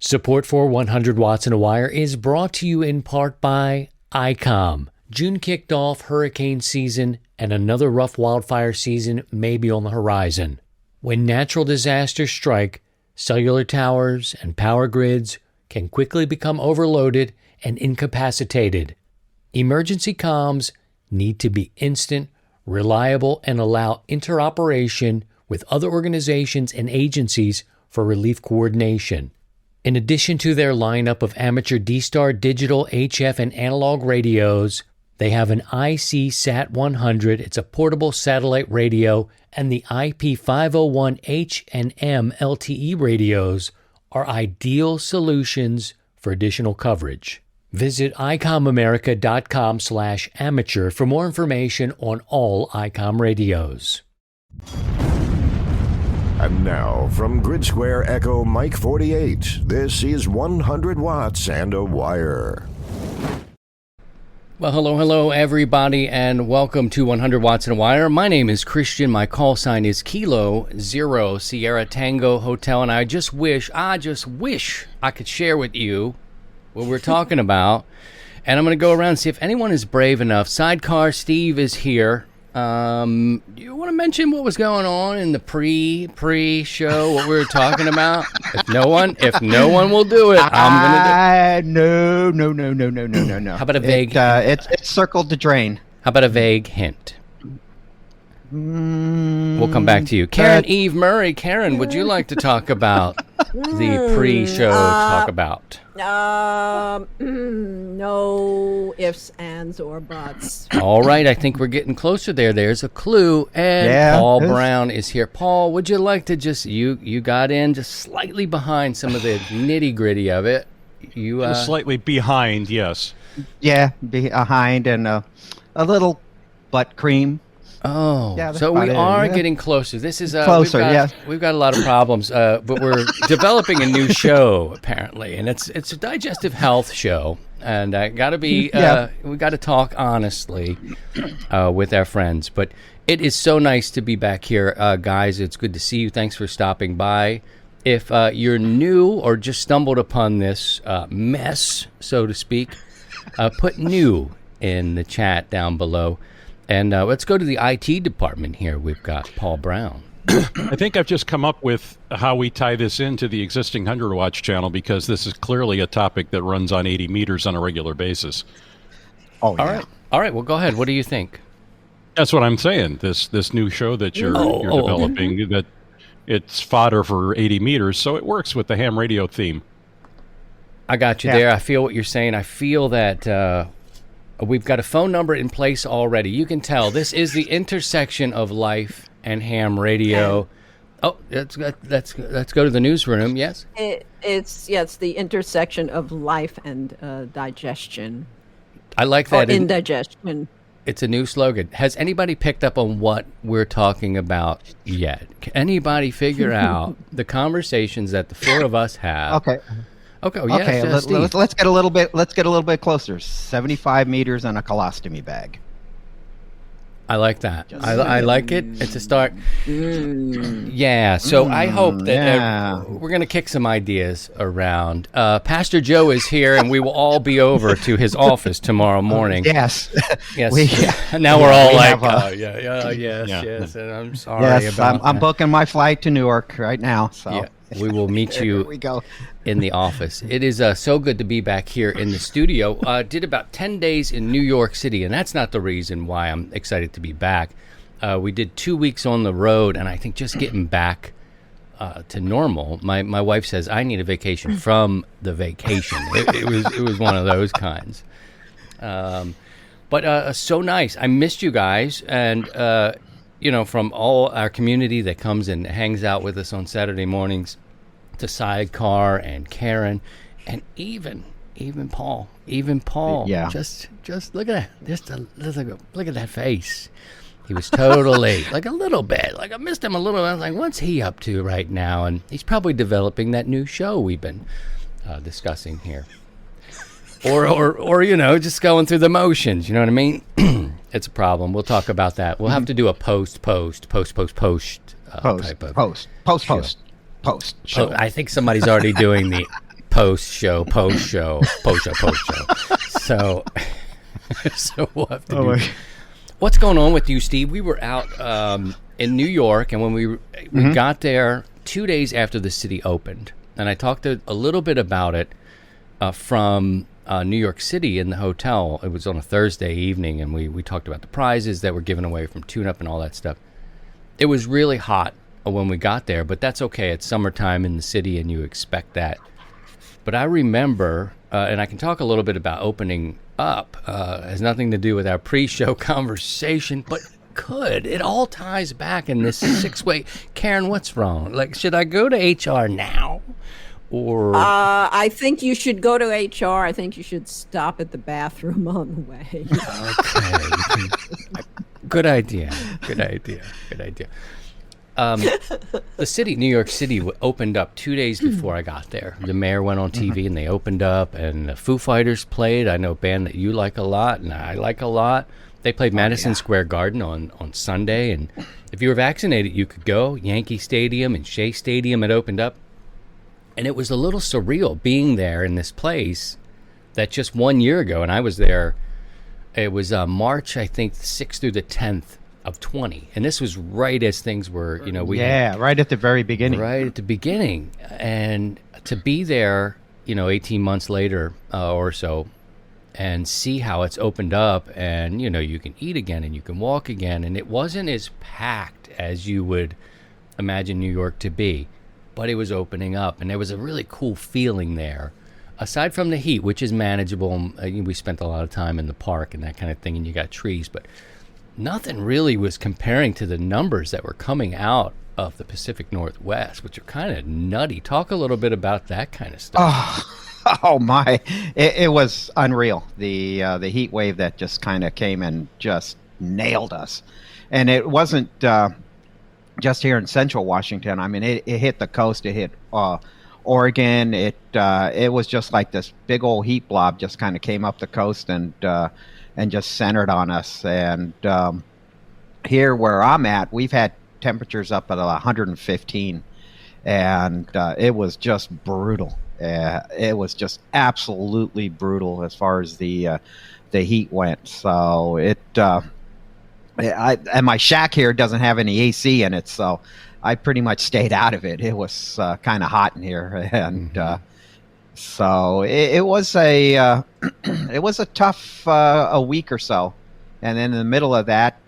Support for 100 Watts in a Wire is brought to you in part by ICOM. June kicked off hurricane season, and another rough wildfire season may be on the horizon. When natural disasters strike, cellular towers and power grids can quickly become overloaded and incapacitated. Emergency comms need to be instant, reliable, and allow interoperation with other organizations and agencies for relief coordination. In addition to their lineup of amateur D-Star digital, HF, and analog radios, they have an IC Sat 100, it's a portable satellite radio, and the IP501H and M LTE radios are ideal solutions for additional coverage. Visit icomamerica.com/amateur for more information on all ICOM radios. And now, from Grid Square Echo Mike 48, this is 100 Watts and a Wire. Well, hello, everybody, and welcome to 100 Watts and a Wire. My name is Christian. My call sign is Kilo Zero Sierra Tango Hotel, and I just wish I could share with you what we're talking about. And I'm going to go around and see if anyone is brave enough. Sidecar Steve is here. Do you want to mention what was going on in the pre-show, what we were talking about? If no one will do it, I'm going to do it. No. How about a vague It's circled the drain. How about a vague hint? We'll come back to you. Karen Eve Murray. Karen, would you like to talk about the pre-show talk about? No ifs, ands, or buts. All right, I think we're getting closer there. There's a clue, and Paul Brown is here. Paul, would you like to just, you got in just slightly behind some of the nitty-gritty of it. Slightly behind, yes. Yeah, behind and a little butt cream. Oh, yeah, so we are getting closer. This is closer. We've got a lot of problems, but we're developing a new show apparently, and it's a digestive health show, and we got to talk honestly with our friends. But it is so nice to be back here, guys. It's good to see you. Thanks for stopping by. If you're new or just stumbled upon this mess, so to speak, put new in the chat down below. And let's go to the IT department here. We've got Paul Brown. I think I've just come up with how we tie this into the existing 100 Watch channel, because this is clearly a topic that runs on 80 meters on a regular basis. Oh, yeah. All right. Well, go ahead. What do you think? That's what I'm saying. This new show that you're developing, that it's fodder for 80 meters, so it works with the ham radio theme. I got you there. I feel what you're saying. I feel that... we've got a phone number in place already. You can tell this is the intersection of life and ham radio. Oh, let's go to the newsroom. Yes, It's the intersection of life and digestion. I like that. Indigestion. It's a new slogan. Has anybody picked up on what we're talking about yet? Can anybody figure out the conversations that the four of us have? Okay. Okay. Oh, yes, let's get a little bit closer. 75 meters on a colostomy bag. I like that. I like it. It's a start. Yeah. So I hope that we're going to kick some ideas around. Pastor Joe is here, and we will all be over to his office tomorrow morning. Yes. Now we're all yes. And I'm sorry about I'm booking my flight to Newark right now. So. Yeah. We will meet you in the office. It is so good to be back here in the studio. Did about 10 days in New York City, and that's not the reason why I'm excited to be back. We did 2 weeks on the road, and I think just getting back to normal. My wife says I need a vacation from the vacation. It was one of those kinds. But so nice. I missed you guys, and from all our community that comes and hangs out with us on Saturday mornings, to Sidecar and Karen, and even Paul. Yeah. Just look at that. Look at that face. He was totally like a little bit. Like I missed him a little. I was like, what's he up to right now? And he's probably developing that new show we've been discussing here. Or just going through the motions. You know what I mean? It's a problem. We'll talk about that. We'll have to do a post show. I think somebody's already doing the post-show. So we'll have to do. What's going on with you, Steve? We were out in New York, and when we got there 2 days after the city opened, and I talked a little bit about it from New York City in the hotel. It was on a Thursday evening, and we talked about the prizes that were given away from tune-up and all that stuff. It was really hot when we got there, but that's okay. It's summertime in the city, and you expect that. But I remember, and I can talk a little bit about opening up. It has nothing to do with our pre-show conversation, but could. It all ties back in this six-way. Karen, what's wrong? Like, should I go to HR now? Or I think you should go to HR. I think you should stop at the bathroom on the way. Okay. Good idea. The city, New York City, opened up 2 days before I got there. The mayor went on TV and they opened up, and the Foo Fighters played. I know a band that you like a lot and I like a lot. They played Madison Square Garden on Sunday, and if you were vaccinated, you could go. Yankee Stadium and Shea Stadium had opened up. And it was a little surreal being there in this place that just 1 year ago, and I was there, it was March, I think, 6th through the 10th of 20. And this was right as things were, right at the very beginning. Right at the beginning. And to be there, 18 months later or so, and see how it's opened up, and, you can eat again and you can walk again. And it wasn't as packed as you would imagine New York to be. But it was opening up, and there was a really cool feeling there. Aside from the heat, which is manageable, we spent a lot of time in the park and that kind of thing, and you got trees, but nothing really was comparing to the numbers that were coming out of the Pacific Northwest, which are kind of nutty. Talk a little bit about that kind of stuff. Oh my! It was unreal. The heat wave that just kind of came and just nailed us, and it wasn't just here in Central Washington. I mean, it hit the coast. It hit Oregon. It was just like this big old heat blob just kind of came up the coast and just centered on us. And here where I'm at, we've had temperatures up at 115, and it was just brutal. It was just absolutely brutal as far as the heat went. So and my shack here doesn't have any AC in it, so I pretty much stayed out of it. It was kind of hot in here, and so it was a it was a tough a week or so. And then in the middle of that,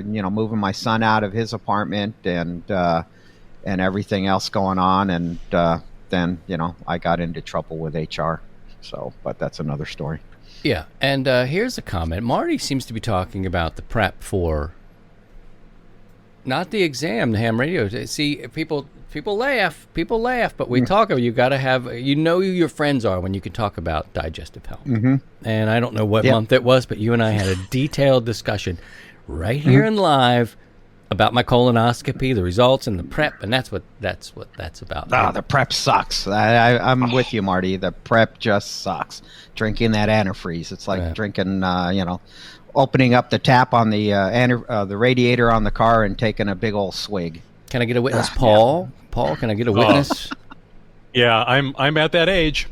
moving my son out of his apartment and everything else going on, and then I got into trouble with HR. So, but that's another story. Yeah, and here's a comment. Marty seems to be talking about the prep for, not the exam, the ham radio. See, people laugh, but we talk about, you got to have, who your friends are when you can talk about digestive health. Mm-hmm. And I don't know what month it was, but you and I had a detailed discussion right here in live about my colonoscopy, the results, and the prep, and that's what that's about. The prep sucks. I'm with you, Marty. The prep just sucks. Drinking that antifreeze, it's like drinking, opening up the tap on the radiator on the car and taking a big old swig. Can I get a witness, Paul? Yeah. Paul, can I get a witness? Yeah, I'm at that age,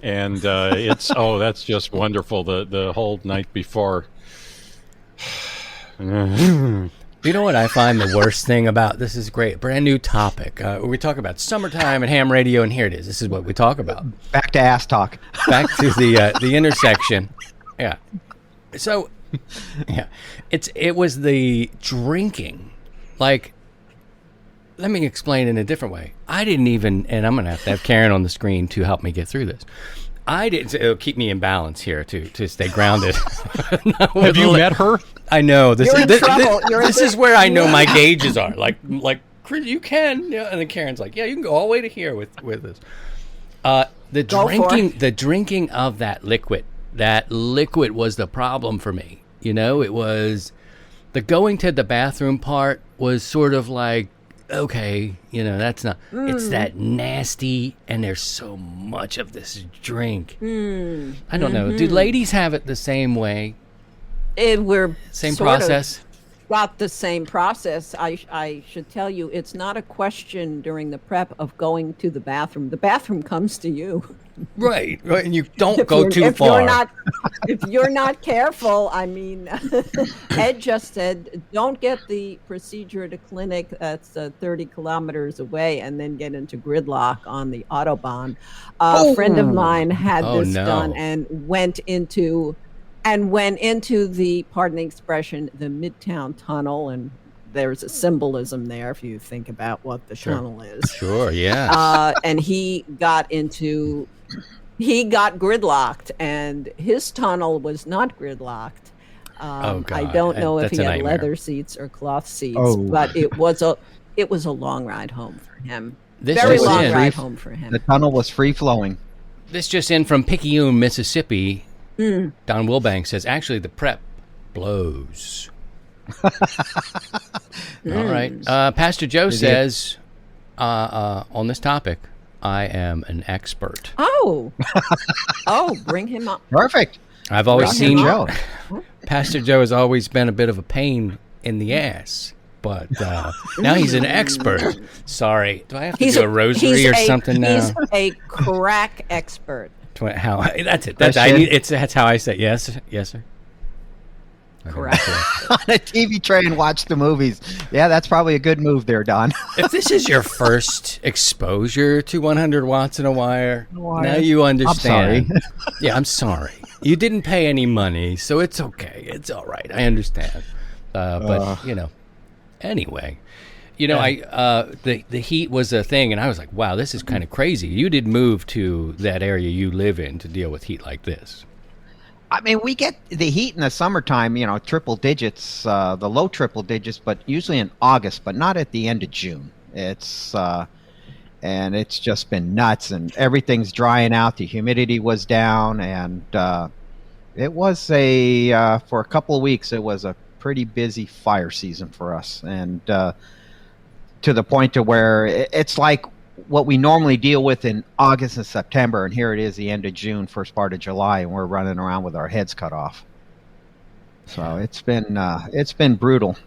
and it's that's just wonderful. The whole night before. You know what I find the worst thing about this is great, brand new topic. We talk about summertime and ham radio, and here it is. This is what we talk about. Back to ass talk. Back to the intersection. Yeah. So, yeah, it was the drinking. Like, let me explain in a different way. I didn't even, and I'm gonna have to have Karen on the screen to help me get through this. It'll keep me in balance here to stay grounded. Have you met her? I know this. You're in trouble. This is where I know my gauges are. Like Chris, you can. Yeah, and then Karen's like, yeah, you can go all the way to here with this. The drinking of that liquid. That liquid was the problem for me. It was the going to the bathroom part was sort of like, okay, that's not. It's that nasty, and there's so much of this drink. I don't know. Do ladies have it the same way? We're same process. got the same process. I should tell you, it's not a question during the prep of going to the bathroom. The bathroom comes to you. Right, and you don't go too far. If you're not careful, I mean, Ed just said, don't get the procedure at a clinic that's 30 kilometers away and then get into gridlock on the Autobahn. A friend of mine had this done and went into the, pardon the expression, the Midtown Tunnel, and there's a symbolism there if you think about what the tunnel is. Sure, yeah. And he got gridlocked, and his tunnel was not gridlocked. I don't know if he had leather seats or cloth seats, but it was a long ride home for him. Very long ride home for him. The tunnel was free flowing. This just in from Picayune, Mississippi. Don Wilbank says, actually, the prep blows. All right. Pastor Joe says, on this topic, I am an expert. Oh, bring him up. Perfect. I've always seen Joe. Pastor Joe has always been a bit of a pain in the ass, but now he's an expert. Sorry. Do I have to do a rosary or something now? He's a crack expert. That's it. That's how I say it. Yes, sir. Correct. On a TV tray and watch the movies. Yeah, that's probably a good move there, Don. If this is your first exposure to 100 watts in a wire, now you understand. I'm sorry. Yeah, I'm sorry. You didn't pay any money, so it's okay. It's all right. I understand. But anyway, the heat was a thing, and I was like, wow, this is kind of crazy. You did move to that area you live in to deal with heat like this. I mean, we get the heat in the summertime, triple digits, the low triple digits, but usually in August, but not at the end of June. It's and it's just been nuts, and everything's drying out. The humidity was down, and it was for a couple of weeks, it was a pretty busy fire season for us, and to the point to where it's like what we normally deal with in August and September, and here it is the end of June, first part of July, and we're running around with our heads cut off. So it's been brutal.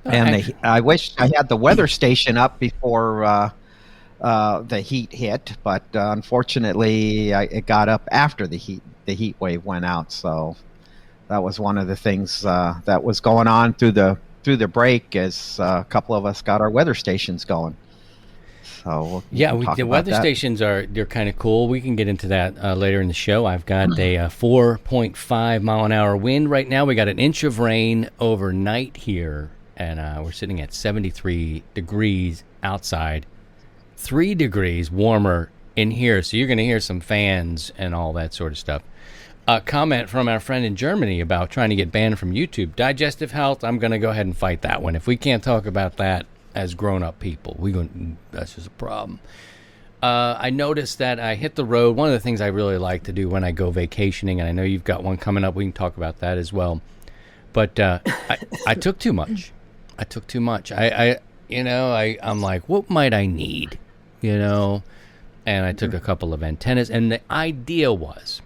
And I wish I had the weather station up before the heat hit, but unfortunately it got up after the heat wave went out. So that was one of the things that was going on through the break, as a couple of us got our weather stations going. So the weather stations they're kind of cool. We can get into that later in the show. I've got a 4.5 mile an hour wind right now. We got an inch of rain overnight here, and we're sitting at 73 degrees outside, 3 degrees warmer in here. So you're going to hear some fans and all that sort of stuff. A comment from our friend in Germany about trying to get banned from YouTube. Digestive health, I'm going to go ahead and fight that one. If we can't talk about that as grown-up people, that's just a problem. I noticed that I hit the road. One of the things I really like to do when I go vacationing, and I know you've got one coming up, we can talk about that as well. But I took too much. I'm like, what might I need? And I took a couple of antennas, and the idea was,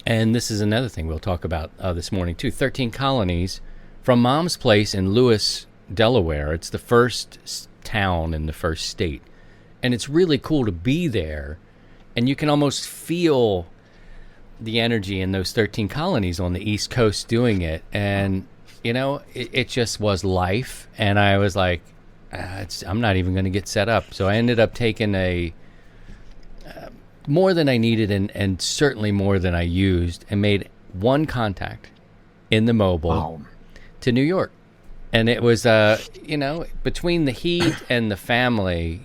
and this is another thing we'll talk about this morning too, 13 Colonies from Mom's Place in Lewis, Delaware. It's the first town in the first state, and it's really cool to be there, and you can almost feel the energy in those 13 colonies on the East Coast doing it, and it just was life. And I was like, I'm not even going to get set up. So I ended up taking more than I needed, and certainly more than I used, and made one contact in the mobile to New York. And it was, between the heat and the family,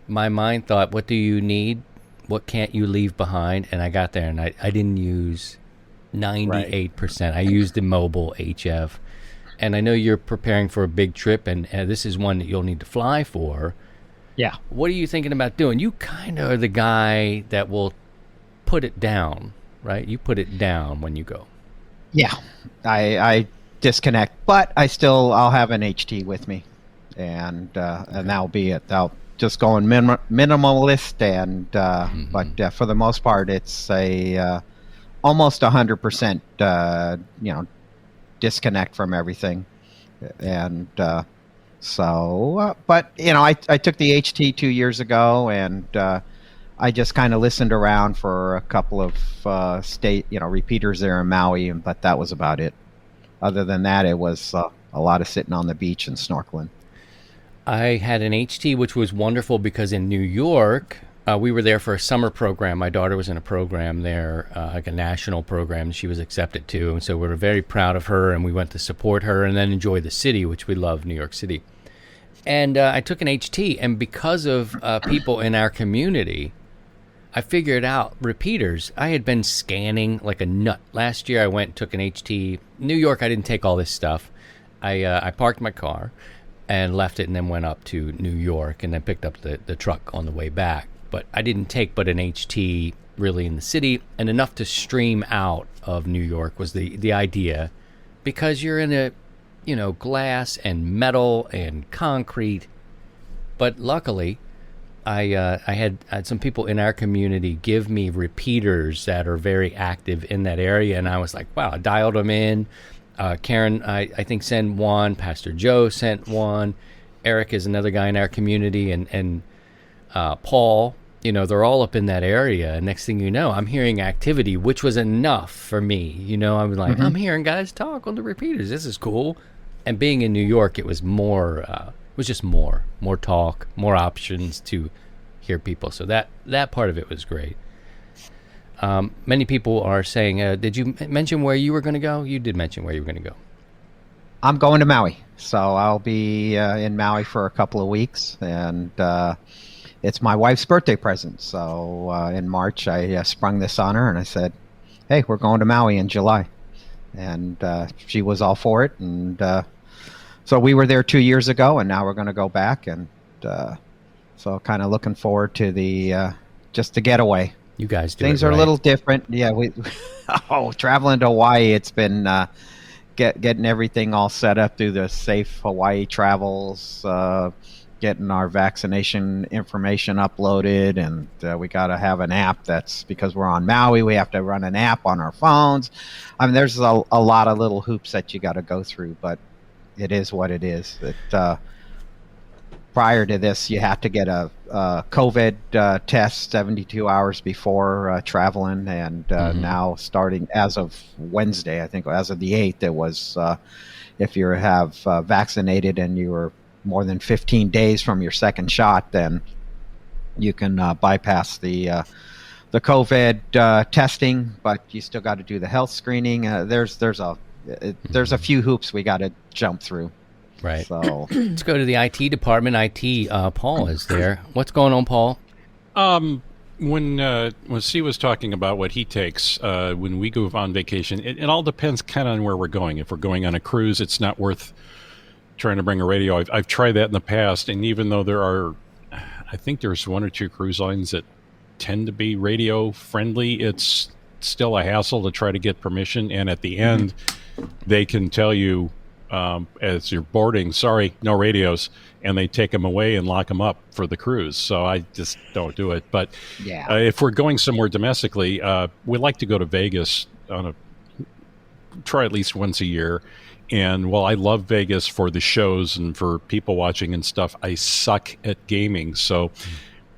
my mind thought, what do you need? What can't you leave behind? And I got there, and I didn't use 98%. I used the mobile HF. And I know you're preparing for a big trip, and this is one that you'll need to fly for. Yeah. What are you thinking about doing? You kind of are the guy that will put it down, right? You put it down when you go. Yeah. I disconnect, but I'll have an HT with me, and that'll be it. I'll just go in minimalist, and but for the most part, it's almost 100% disconnect from everything. And but I took the HT 2 years ago, and I just kind of listened around for a couple of state repeaters there in Maui, but that was about it. Other than that, it was a lot of sitting on the beach and snorkeling. I had an HT, which was wonderful because in New York, we were there for a summer program. My daughter was in a program there, like a national program. She was accepted to. And so we were very proud of her, and we went to support her and then enjoy the city, which we love, New York City. And I took an HT, and because of people in our community, I figured out repeaters. I had been scanning like a nut. Last year I went and took an HT. New York, I didn't take all this stuff. I parked my car and left it and then went up to New York and then picked up the truck on the way back. But I didn't take but an HT really in the city, and enough to stream out of New York was the idea, because you're in a, glass and metal and concrete. But luckily, I had some people in our community give me repeaters that are very active in that area, and I was like, wow, I dialed them in. Karen, I think, sent one. Pastor Joe sent one. Eric is another guy in our community, and Paul, they're all up in that area. And next thing you know, I'm hearing activity, which was enough for me. I was like, I'm hearing guys talk on the repeaters. This is cool. And being in New York, it was more, more talk, more options to hear people. So that part of it was great. Many people are saying, did you mention where you were going to go? You did mention where you were going to go. I'm going to Maui. So I'll be in Maui for a couple of weeks, and it's my wife's birthday present. So in March, I sprung this on her, and I said, hey, we're going to Maui in July. And she was all for it. And so we were there 2 years ago, and now we're going to go back. And so kind of looking forward to just the getaway. You guys do Things it are right. a little different. Yeah, traveling to Hawaii, it's been getting everything all set up through the Safe Hawaii Travels, getting our vaccination information uploaded, and we got to have an app. That's because we're on Maui. We have to run an app on our phones. I mean, there's a lot of little hoops that you got to go through, but it is what it is. Prior to this, you have to get a COVID test 72 hours before traveling, and now starting as of Wednesday, I think as of the 8th, it was if you have vaccinated and you were more than 15 days from your second shot, then you can bypass the COVID testing, but you still got to do the health screening. There's a few hoops we got to jump through. Right. So let's go to the IT department. Paul is there. What's going on, Paul? When C was talking about what he takes when we go on vacation, it all depends kind of on where we're going. If we're going on a cruise, it's not worth trying to bring a radio. I've tried that in the past, and even though I think there's one or two cruise lines that tend to be radio friendly, it's still a hassle to try to get permission. And at the end, they can tell you, as you're boarding, sorry, no radios, and they take them away and lock them up for the cruise. So I just don't do it. But if we're going somewhere domestically, we like to go to Vegas try at least once a year. And while I love Vegas for the shows and for people watching and stuff, I suck at gaming. So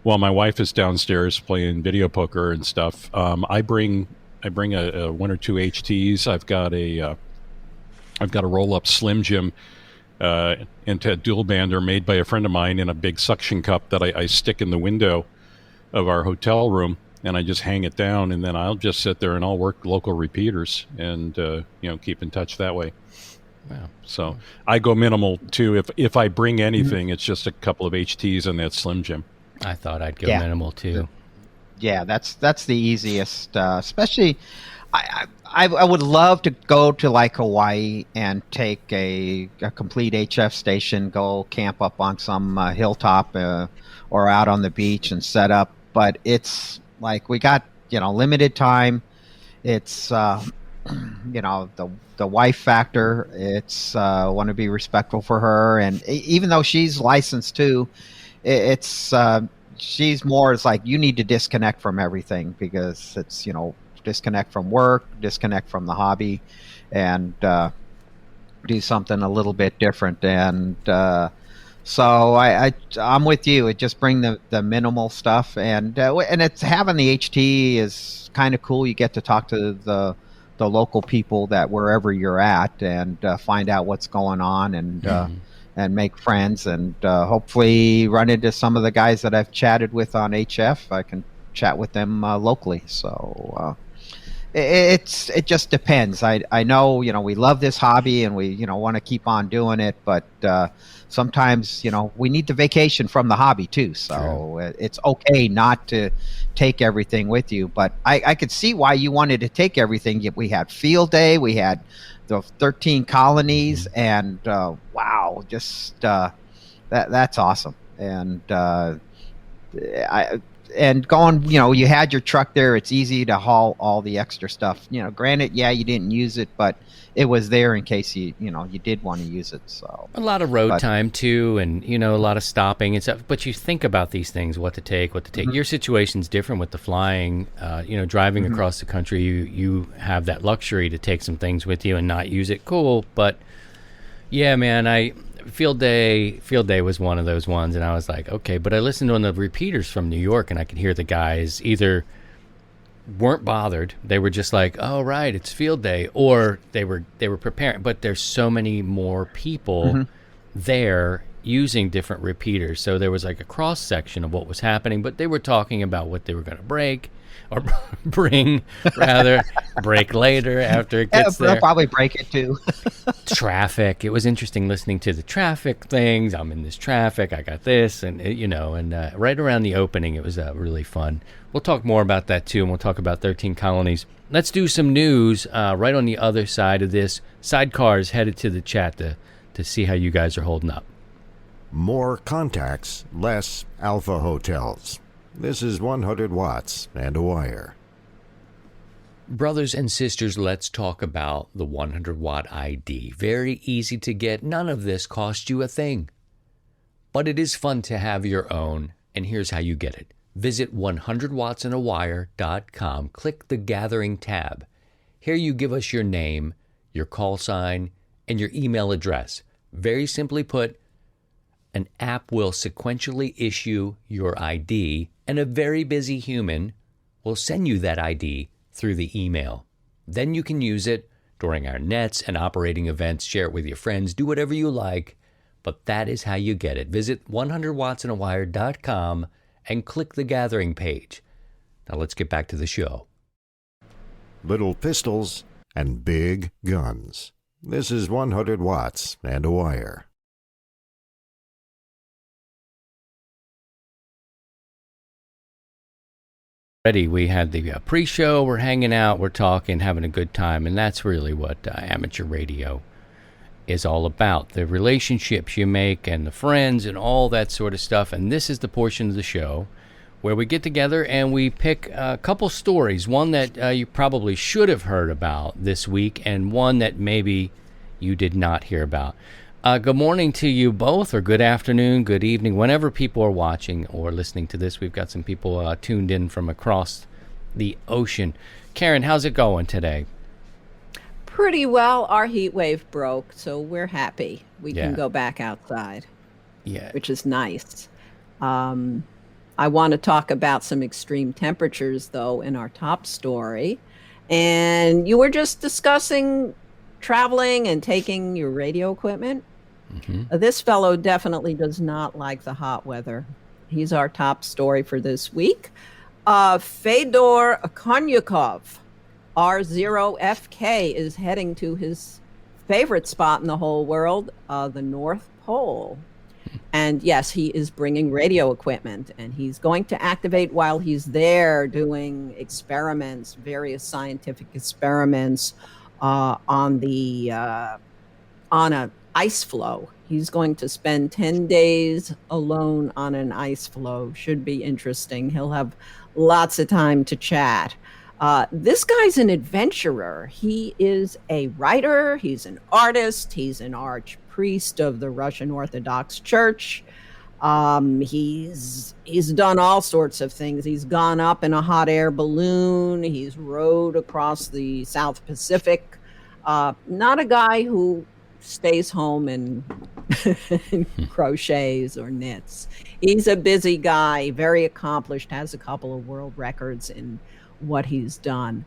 while my wife is downstairs playing video poker and stuff, I bring a one or two HTs. I've got a roll-up Slim Jim into a dual bander made by a friend of mine in a big suction cup that I stick in the window of our hotel room, and I just hang it down, and then I'll just sit there and I'll work local repeaters and keep in touch that way. Wow. So I go minimal too. If I bring anything, it's just a couple of HTs and that Slim Jim. I thought I'd go minimal too. Yeah, that's the easiest. Especially, I would love to go to like Hawaii and take a complete HF station, go camp up on some hilltop or out on the beach and set up. But it's like we got limited time. It's the wife factor. It's want to be respectful for her, and even though she's licensed too, it's she's more. It's like you need to disconnect from everything because it's disconnect from work, disconnect from the hobby, and do something a little bit different. And so I'm with you. It just bring the minimal stuff, and it's having the HT is kind of cool. You get to talk to the local people that wherever you're at, and find out what's going on, and make friends, and hopefully run into some of the guys that I've chatted with on HF. I can chat with them locally. So it just depends. I know, we love this hobby and we, want to keep on doing it, but sometimes, we need the vacation from the hobby too. So it's okay not to take everything with you, but I could see why you wanted to take everything. We had field day, we had the 13 colonies, and wow, just that's awesome. And and going, you had your truck there. It's easy to haul all the extra stuff. Granted, you didn't use it, but it was there in case you did want to use it. So a lot of road time too, and a lot of stopping and stuff. But you think about these things, what to take. Mm-hmm. Your situation's different with the flying. Driving Mm-hmm. across the country, you have that luxury to take some things with you and not use it. Cool, but yeah, man, Field day was one of those ones, and I was like, okay, but I listened on the repeaters from New York, and I could hear the guys either weren't bothered, they were just like, oh right, it's field day, or they were preparing. But there's so many more people there using different repeaters, so there was like a cross section of what was happening, but they were talking about what they were going to break or bring, rather, break later after it gets there. They'll probably break it too. Traffic. It was interesting listening to the traffic things. I'm in this traffic. I got this, and right around the opening, it was really fun. We'll talk more about that too, and we'll talk about 13 colonies. Let's do some news right on the other side of this. Sidecar's headed to the chat to see how you guys are holding up. More contacts, less Alpha hotels. This is 100 watts and a wire. Brothers and sisters, let's talk about the 100-watt ID. Very easy to get. None of this costs you a thing. But it is fun to have your own, and here's how you get it. Visit 100wattsandawire.com. Click the Gathering tab. Here you give us your name, your call sign, and your email address. Very simply put, an app will sequentially issue your ID, and a very busy human will send you that ID through the email. Then you can use it during our nets and operating events, share it with your friends, do whatever you like, but that is how you get it. Visit 100wattsandawire.com and click the Gathering page. Now let's get back to the show. Little pistols and big guns. This is 100 watts and a wire. We had the pre-show, we're hanging out, we're talking, having a good time, and that's really what amateur radio is all about. The relationships you make and the friends and all that sort of stuff. And this is the portion of the show where we get together and we pick a couple stories, one that you probably should have heard about this week and one that maybe you did not hear about. Good morning to you both, or good afternoon, good evening, whenever people are watching or listening to this. We've got some people tuned in from across the ocean. Karen, how's it going today? Pretty well. Our heat wave broke, so we're happy. We can go back outside, which is nice. I want to talk about some extreme temperatures, though, in our top story. And you were just discussing traveling and taking your radio equipment. Mm-hmm. This fellow definitely does not like the hot weather. He's our top story for this week. Fedor Konyakov, R0FK, is heading to his favorite spot in the whole world, the North Pole. And yes, he is bringing radio equipment, and he's going to activate while he's there doing experiments, various scientific experiments on an ice floe. He's going to spend 10 days alone on an ice floe. Should be interesting. He'll have lots of time to chat. This guy's an adventurer. He is a writer. He's an artist. He's an archpriest of the Russian Orthodox Church. He's done all sorts of things. He's gone up in a hot air balloon. He's rowed across the South Pacific. Not a guy who stays home and crochets or knits. He's a busy guy, very accomplished, has a couple of world records in what he's done.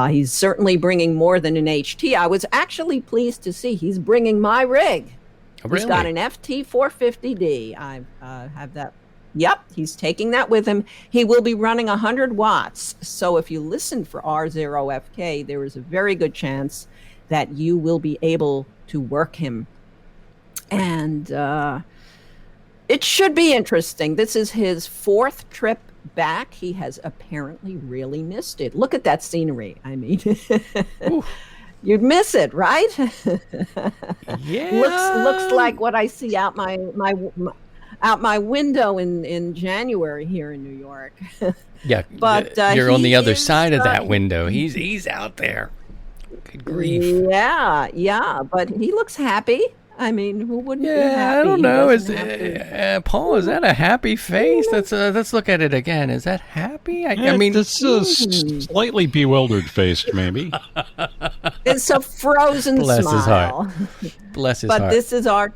He's certainly bringing more than an HT. I was actually pleased to see he's bringing my rig. Oh, really? He's got an FT 450D. I have that. Yep, he's taking that with him. He will be running 100 watts. So if you listen for R0FK, there is a very good chance that you will be able to work him. And it should be interesting. This is his fourth trip back. He has apparently really missed it. Look at that scenery. I mean, you'd miss it, right? Yeah. Looks like what I see out my window in January here in New York. Yeah, but you're on the other side of that window. He's out there. Good grief. Yeah, but he looks happy. I mean, who wouldn't be happy? I don't know. Paul, is that a happy face? Let's look at it again. Is that happy? I mean, this is slightly bewildered faced, maybe. It's a frozen Bless smile. his heart. Bless his heart. But this is our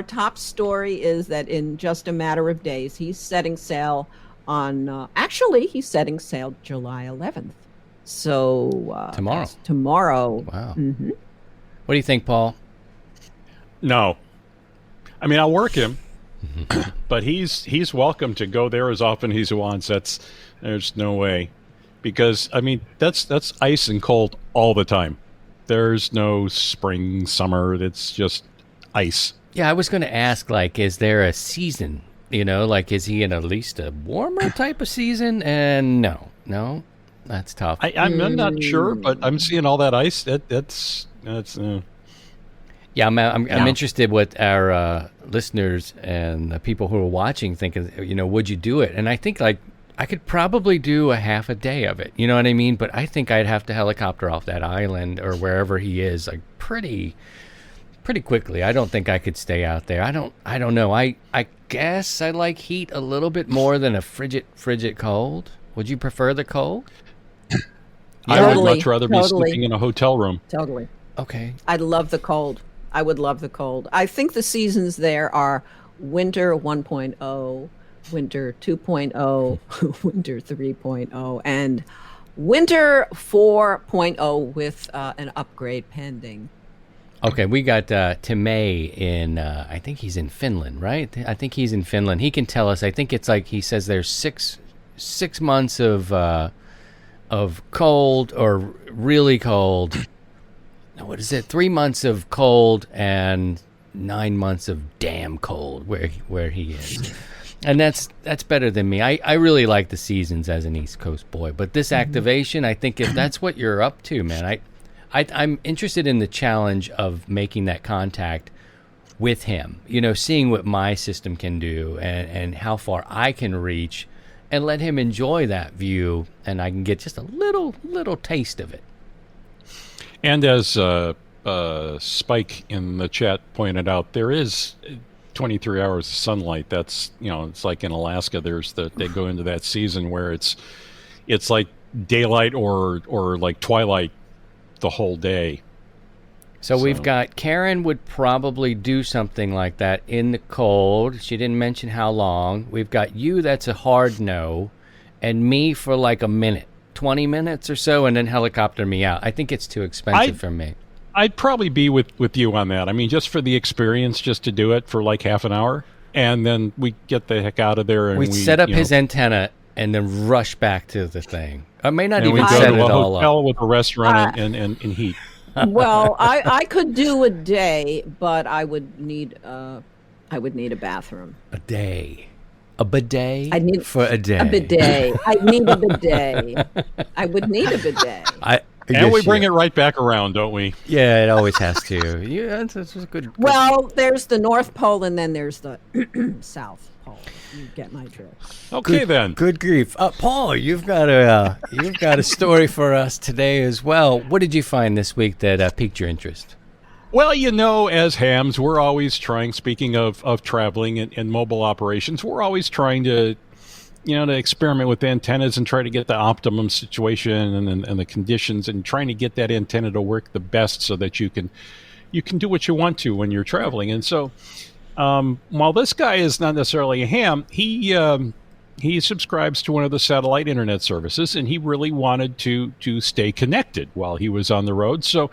top story is that in just a matter of days, he's setting sail on. Actually, he's setting sail July 11th. So tomorrow. Tomorrow. Wow. Mm-hmm. What do you think, Paul? No. I mean, I'll work him, but he's welcome to go there as often as he wants. There's no way. Because, I mean, that's ice and cold all the time. There's no spring, summer. It's just ice. Yeah, I was going to ask, like, is there a season? You know, like, is he in at least a warmer type of season? And no, that's tough. I'm not sure, but I'm seeing all that ice. That's Yeah, I'm interested what our listeners and the people who are watching think. You know, would you do it? And I think like I could probably do a half a day of it. You know what I mean? But I think I'd have to helicopter off that island or wherever he is like pretty quickly. I don't think I could stay out there. I don't know. I guess I like heat a little bit more than a frigid cold. Would you prefer the cold? I would much rather be sleeping in a hotel room. Totally. Okay. I'd love the cold. I would love the cold. I think the seasons there are winter 1.0, winter 2.0, winter 3.0, and winter 4.0 with an upgrade pending. Okay, we got Timay in, I think he's in Finland, right? I think he's in Finland. He can tell us. I think it's like he says there's six months of cold or really cold. What is it? 3 months of cold and 9 months of damn cold where he is. And that's better than me. I really like the seasons as an East Coast boy. But this activation, I think if that's what you're up to, man, I'm interested in the challenge of making that contact with him. You know, seeing what my system can do and how far I can reach and let him enjoy that view and I can get just a little taste of it. And as Spike in the chat pointed out, there is 23 hours of sunlight. That's, you know, it's like in Alaska. They go into that season where it's like daylight or like twilight the whole day. So we've got Karen would probably do something like that in the cold. She didn't mention how long. We've got you, that's a hard no, and me for like a minute. 20 minutes or so and then helicopter me out. I think it's too expensive for me. I'd probably be with you on that. I mean, just for the experience, just to do it for like half an hour, and then we get the heck out of there. And we set up his antenna and then rush back to the thing. I may not even we set go it to a all hotel up. with a restaurant and heat. Well, I could do a day, but I would need a bathroom. A day. A bidet I need for a day. A bidet. I need a bidet. I would need a bidet. And we bring it right back around, don't we? Yeah, it always has to. Yeah, that's a good. Well, there's the North Pole, and then there's the South Pole. You get my drift. Okay, then. Good grief, Paul! You've got a story for us today as well. What did you find this week that piqued your interest? Well, you know, as hams, we're always trying, speaking of traveling and mobile operations, we're always trying to, you know, to experiment with antennas and try to get the optimum situation and the conditions and trying to get that antenna to work the best so that you can you can do what you want to when you're traveling. And so, while this guy is not necessarily a ham, he subscribes to one of the satellite internet services, and he really wanted to stay connected while he was on the road. So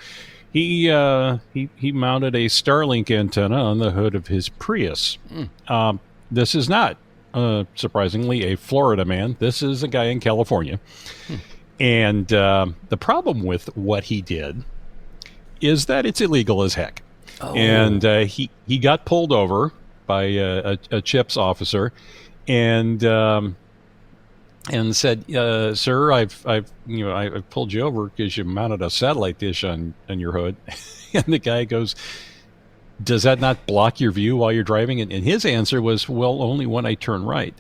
he mounted a Starlink antenna on the hood of his Prius. This is not, surprisingly, a Florida man. This is a guy in California. And the problem with what he did is that it's illegal as heck. Oh. And he got pulled over by a CHIPS officer, and said, "Sir, I've pulled you over because you mounted a satellite dish on your hood." And the guy goes, "Does that not block your view while you're driving?" And his answer was, "Well, only when I turn right."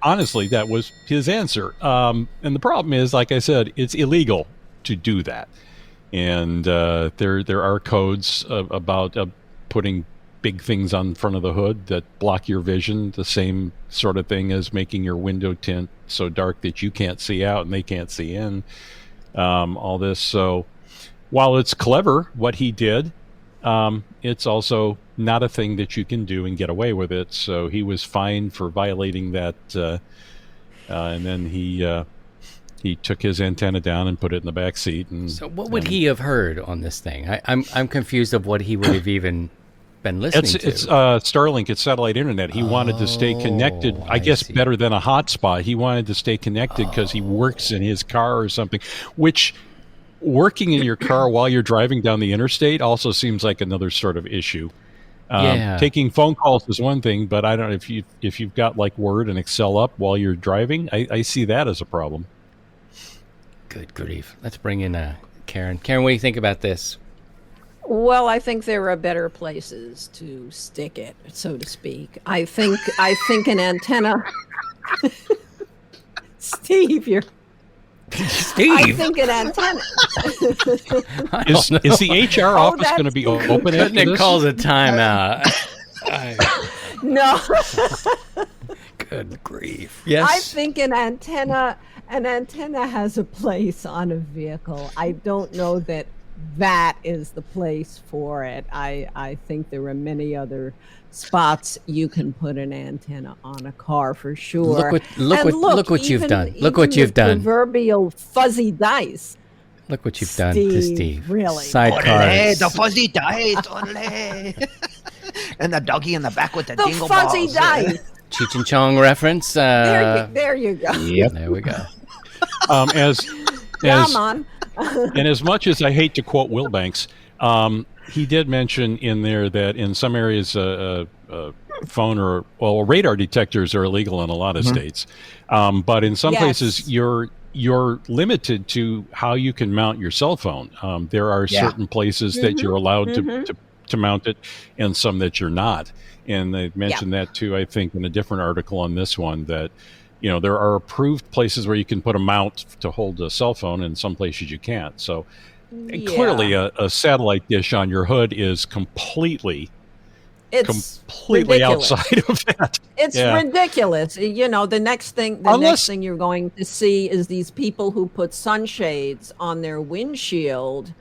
Honestly, that was his answer. And the problem is, like I said, it's illegal to do that. And there are codes about putting big things on front of the hood that block your vision, the same sort of thing as making your window tint so dark that you can't see out and they can't see in. All this. So while it's clever what he did, it's also not a thing that you can do and get away with it. So he was fined for violating that, and then he took his antenna down and put it in the back seat. And so, what would he have heard on this thing? I'm confused of what he would have even been listening to. It's Starlink. It's satellite internet. He wanted to stay connected. I guess see. Better than a hotspot. He wanted to stay connected because he works in his car or something. Which, working in your car while you're driving down the interstate also seems like another sort of issue. Taking phone calls is one thing, but I don't know if you've got like Word and Excel up while you're driving. I see that as a problem. Good grief! Let's bring in Karen. Karen, what do you think about this? Well, I think there are better places to stick it, so to speak. I think an antenna. Steve, you're. Steve. I think an antenna. Is the HR office going to be open after Nick this? calls a timeout. No. Good grief. Yes. I think an antenna has a place on a vehicle. I don't know that is the place for it. I think there are many other spots you can put an antenna on a car for sure. Look what you've done. Look what you've done. Proverbial fuzzy dice. Look what you've done to Steve. Really? Sidecars. The fuzzy dice. Ole. And the doggy in the back with the dingle fuzzy balls. Dice. Cheech and Chong reference. There you go. Yep. There we go. And as much as I hate to quote Will Banks, he did mention in there that in some areas phone or radar detectors are illegal in a lot of states, but in some places you're limited to how you can mount your cell phone. There are certain places that you're allowed to mount it, and some that you're not. And they mentioned that too, I think, in a different article on this one, that there are approved places where you can put a mount to hold a cell phone, and some places you can't. So clearly a satellite dish on your hood is completely ridiculous. outside of that. It's ridiculous. The next thing you're going to see is these people who put sunshades on their windshield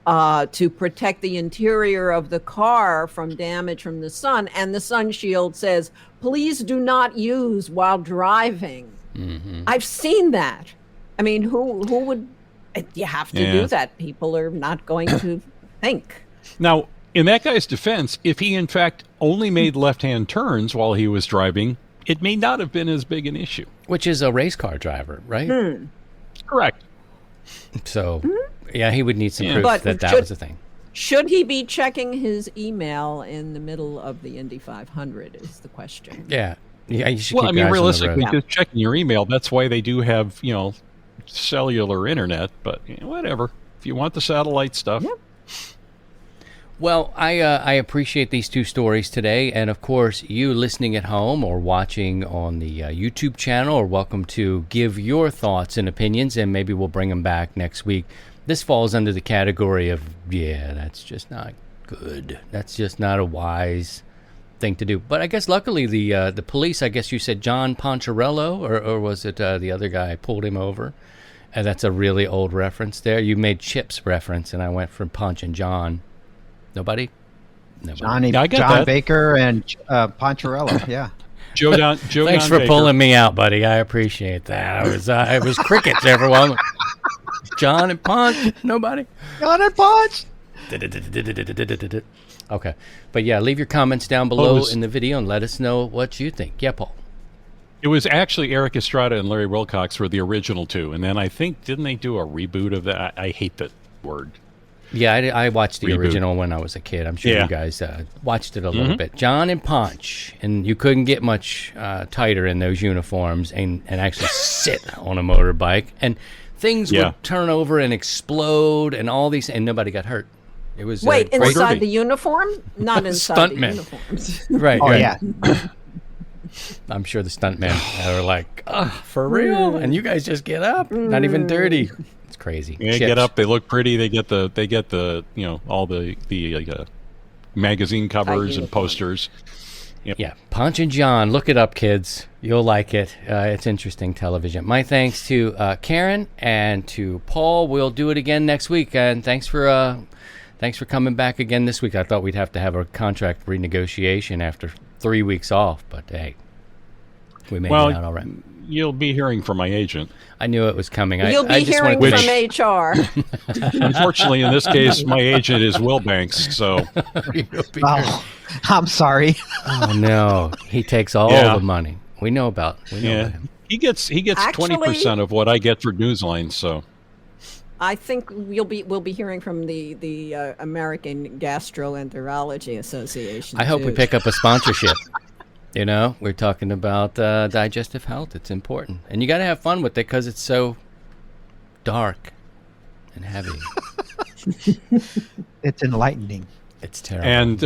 to protect the interior of the car from damage from the sun, and the sun shield says, "Please do not use while driving." Mm-hmm. I've seen that. I mean, who would? You have to do that. People are not going to think. Now, in that guy's defense, if he in fact only made left-hand turns while he was driving, it may not have been as big an issue. Which is a race car driver, right? Correct. So, he would need some proof that was a thing. Should he be checking his email in the middle of the Indy 500 is the question. Yeah. You should well, I mean, realistically, just checking your email, that's why they do have, cellular internet, but whatever. If you want the satellite stuff. Yeah. Well, I appreciate these two stories today, and of course, you listening at home or watching on the YouTube channel are welcome to give your thoughts and opinions, and maybe we'll bring them back next week. This falls under the category of, that's just not good. That's just not a wise thing to do. But I guess luckily the police, I guess you said John Poncherello, or was it the other guy pulled him over And that's a really old reference there. You made Chip's reference, and I went for Punch and John. Nobody? Johnny, I got John that. Baker and Poncherello. Yeah. Joe Thanks Don for Baker. pulling me out, buddy. I appreciate that. It was crickets, everyone. John and Punch. Nobody? John and Punch. Okay. But yeah, leave your comments down below in the video and let us know what you think. Yeah, Paul. It was actually Eric Estrada and Larry Wilcox were the original two, and then I think, didn't they do a reboot of that? I hate that word. Yeah, I watched the Reboot. original when I was a kid. I'm sure Yeah. you guys watched it a little bit. John and Punch, and you couldn't get much tighter in those uniforms and actually sit on a motorbike, and things would turn over and explode and all these, and nobody got hurt. It was Wait, great. inside the uniform? Not inside the Stuntmen. uniforms. Right. Oh right. yeah. I'm sure the stuntmen are like, for real? And you guys just get up, not even dirty. It's crazy. Yeah, Chips. get up. They look pretty. They get the all the magazine covers and uniform. posters. Yeah, Punch and John. Look it up, kids. You'll like it. It's interesting television. My thanks to Karen and to Paul. We'll do it again next week. And thanks for coming back again this week. I thought we'd have to have a contract renegotiation after 3 weeks off, but hey, we made it out all right. You'll be hearing from my agent. I knew it was coming. You'll be I just hearing wanted from to HR. Unfortunately, in this case, my agent is Will Banks. So Oh, I'm sorry. Oh no, he takes all the money. We know about him. he gets Actually- 20% of what I get for Newsline. So I think we'll be hearing from the American Gastroenterology Association. I hope we too. pick up a sponsorship. You know, we're talking about digestive health. It's important, and you got to have fun with it because it's so dark and heavy. It's enlightening. It's terrible. and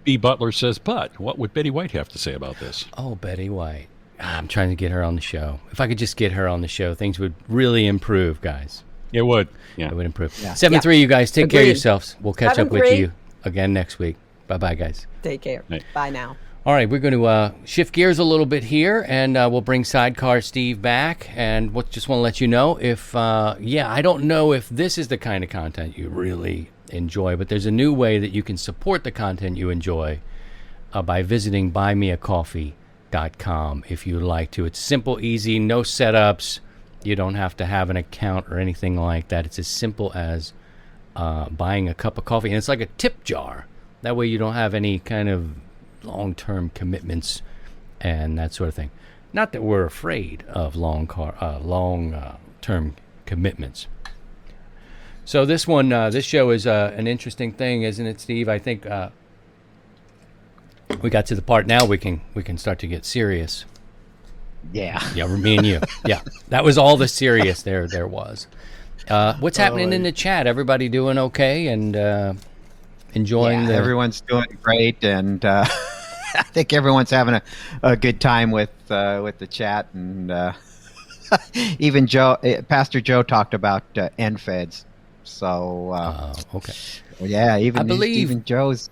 B. Butler says, but what would Betty White have to say about this? Oh, Betty White. I'm trying to get her on the show. If I could just get her on the show, things would really improve, guys. It would. Yeah. It would improve. Yeah. 7-3, you guys. Take care of Agreed. yourselves. We'll catch up with 7-3. you again next week. Bye-bye, guys. Take care. Right. Bye now. All right, we're going to shift gears a little bit here, and we'll bring Sidecar Steve back. And just want to let you know if, I don't know if this is the kind of content you really enjoy, but there's a new way that you can support the content you enjoy by visiting buymeacoffee.com if you'd like to. It's simple, easy, no setups. You don't have to have an account or anything like that. It's as simple as buying a cup of coffee, and it's like a tip jar. That way you don't have any kind of long-term commitments and that sort of thing. Not that we're afraid of long-term commitments. So this show is an interesting thing, isn't it, Steve? I think we got to the part now we can start to get serious. Yeah. Yeah, me and you. Yeah, that was all the serious there was. What's happening in the chat? Everybody doing okay and enjoying the... Everyone's doing great, and I think everyone's having a good time with the chat, and even Pastor Joe talked about NFEDs. So okay. yeah, I believe- even Joe's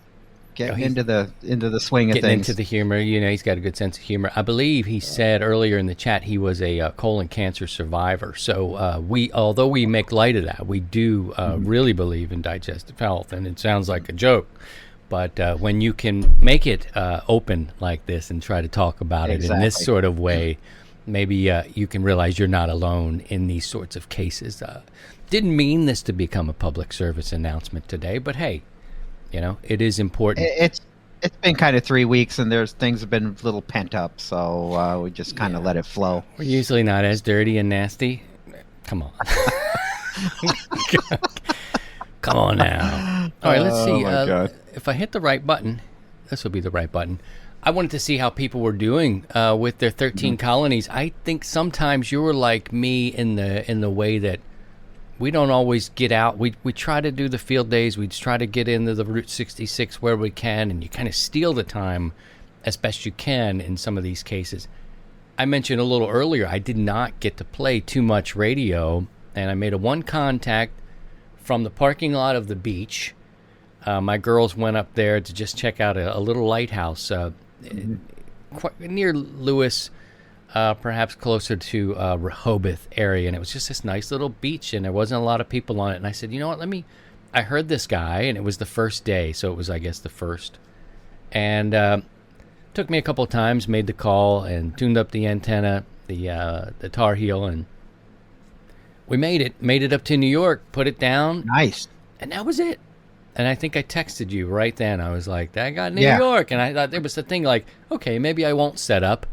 getting into the swing of Getting things. into the humor. You know, he's got a good sense of humor. I believe he said earlier in the chat he was a colon cancer survivor. So although we make light of that, we do really believe in digestive health, and it sounds like a joke. But when you can make it open like this and try to talk about it in this Exactly. sort of way, maybe you can realize you're not alone in these sorts of cases. Didn't mean this to become a public service announcement today, but hey, you know, it is important. It's been kind of 3 weeks, and things have been a little pent up, so we just kind of let it flow. We're usually not as dirty and nasty. Come on. Come on now. All right, let's see. my God. If I hit the right button, this will be the right button. I wanted to see how people were doing with their 13 colonies. I think sometimes you were like me in the way that we don't always get out. We try to do the field days. We try to get into the Route 66 where we can, and you kind of steal the time as best you can in some of these cases. I mentioned a little earlier, I did not get to play too much radio, and I made a one contact from the parking lot of the beach. My girls went up there to just check out a little lighthouse quite near Lewis, perhaps closer to Rehoboth area, and it was just this nice little beach, and there wasn't a lot of people on it. And I said, you know what, I heard this guy, and it was the first day, so it was, I guess, the first. And took me a couple of times, made the call, and tuned up the antenna, the Tar Heel, and we made it up to New York, put it down. Nice. And that was it. And I think I texted you right then. I was like, I got New York. And I thought there was the thing like, okay, maybe I won't set up.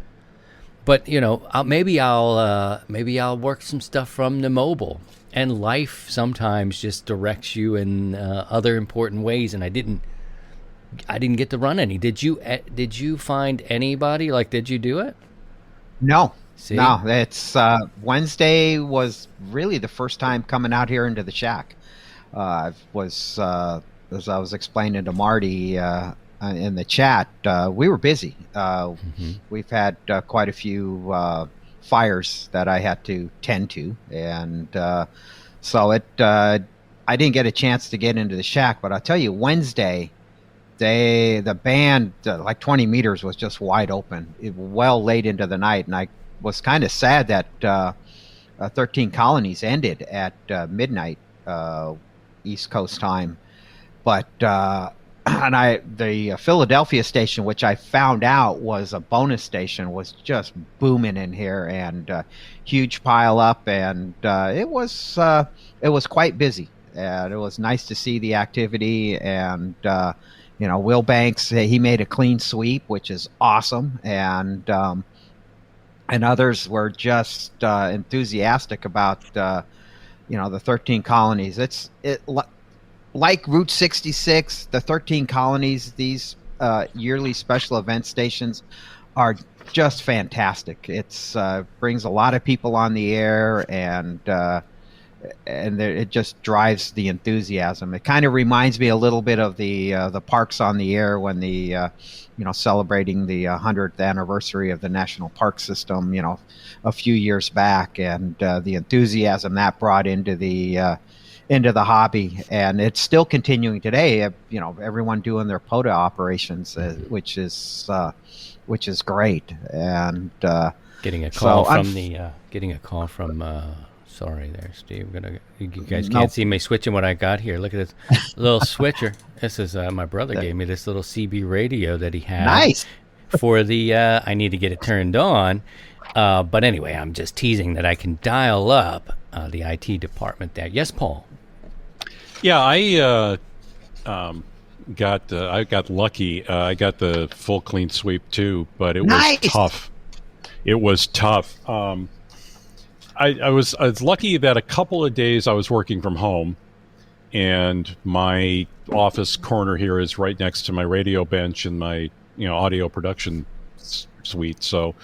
But, maybe I'll work some stuff from the mobile. And life sometimes just directs you in other important ways. And I didn't get to run any. Did you find anybody? Like, did you do it? No. See? No, it's Wednesday was really the first time coming out here into the shack. Was as I was explaining to Marty in the chat, we were busy. We've had quite a few fires that I had to tend to, and so I didn't get a chance to get into the shack. But I'll tell you, Wednesday, the band like 20 meters was just wide open, well late into the night, and I was kind of sad that 13 Colonies ended at midnight East Coast time, but the Philadelphia station, which I found out was a bonus station, was just booming in here, and huge pile up, and it was quite busy, and it was nice to see the activity. And Will Banks, he made a clean sweep, which is awesome, and others were just enthusiastic about the 13 Colonies. Like Route 66, the 13 Colonies, these yearly special event stations are just fantastic. It's brings a lot of people on the air, and it just drives the enthusiasm. It kind of reminds me a little bit of the Parks on the Air when the celebrating the 100th anniversary of the National Park System, a few years back, and the enthusiasm that brought into the hobby, and it's still continuing today. Everyone doing their POTA operations, which is great. And getting a call from sorry there, Steve. You guys can't see me switching what I got here. Look at this little switcher. This is my brother gave me this little CB radio that he had. Nice. For the I need to get it turned on. But anyway, I'm just teasing that I can dial up the IT department there. Yes, Paul. Yeah, I got lucky. I got the full clean sweep too, but it was tough. It was tough. I was lucky that a couple of days I was working from home, and my office corner here is right next to my radio bench and my audio production suite. So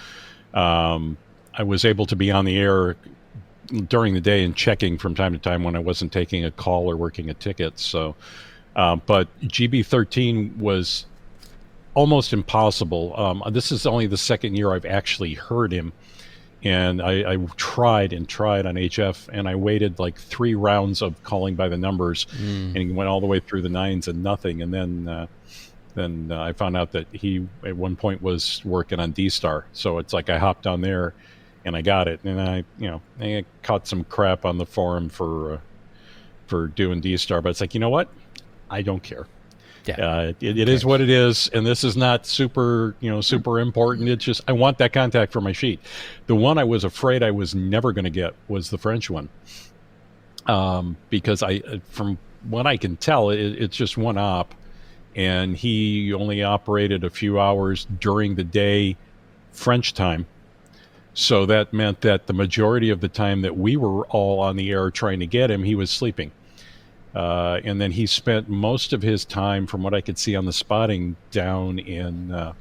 I was able to be on the air during the day and checking from time to time when I wasn't taking a call or working a ticket. So, but GB13 was almost impossible. This is only the second year I've actually heard him. And I tried on HF, and I waited like 3 rounds of calling by the numbers, and he went all the way through the 9s and nothing. And then I found out that he at one point was working on D-Star. So it's like I hopped on there, and I got it. And I caught some crap on the forum for doing D-Star, but it's like, you know what? I don't care. Yeah. It is what it is, and this is not super important. It's just I want that contact for my sheet. The one I was afraid I was never going to get was the French one, because from what I can tell, it's just one op, and he only operated a few hours during the day, French time. So that meant that the majority of the time that we were all on the air trying to get him, he was sleeping. And then he spent most of his time, from what I could see on the spotting, down in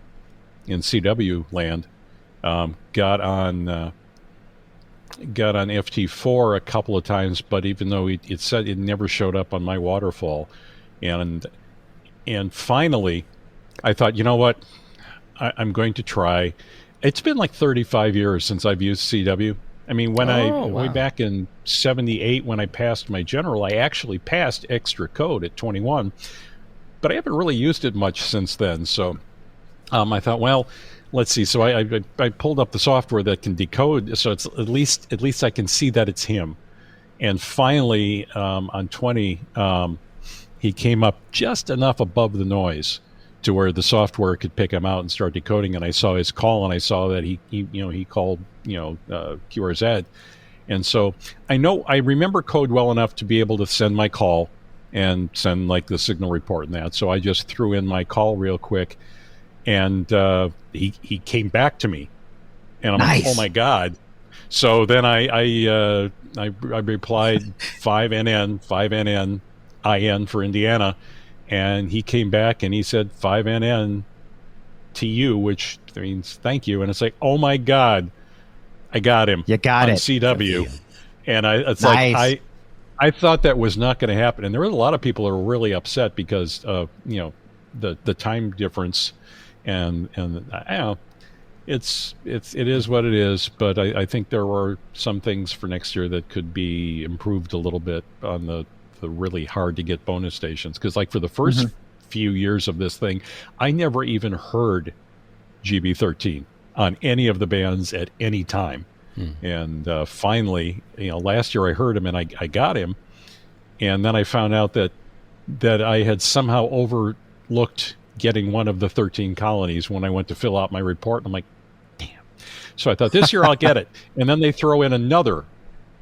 CW land. Got on FT4 a couple of times, but even though it said it never showed up on my waterfall, and finally, I thought, you know what, I'm going to try. It's been like 35 years since I've used CW. I mean, way back in 78, when I passed my general, I actually passed extra code at 21, but I haven't really used it much since then. So I thought, well, let's see. So I pulled up the software that can decode. So it's at least I can see that it's him. And finally, on 20, he came up just enough above the noise to where the software could pick him out and start decoding. And I saw his call, and I saw that he called QRZ. And so I remember code well enough to be able to send my call and send like the signal report and that. So I just threw in my call real quick, and he came back to me, and I'm Nice. like, oh my God. So then I replied 5NN IN for Indiana, and he came back and he said 5NN TU, which means thank you. And it's like, oh my God, I got him. You got on it. CW. And it's Nice. like I thought that was not going to happen, and there were a lot of people who were really upset because of the time difference, and I don't know, it is what it is. But I think there were some things for next year that could be improved a little bit on the really hard to get bonus stations, because like for the first few years of this thing, I never even heard GB13 on any of the bands at any time. And finally, last year I heard him and I got him, and then I found out that I had somehow overlooked getting one of the 13 colonies when I went to fill out my report. And I'm like, damn. So I thought this year I'll get it, and then they throw in another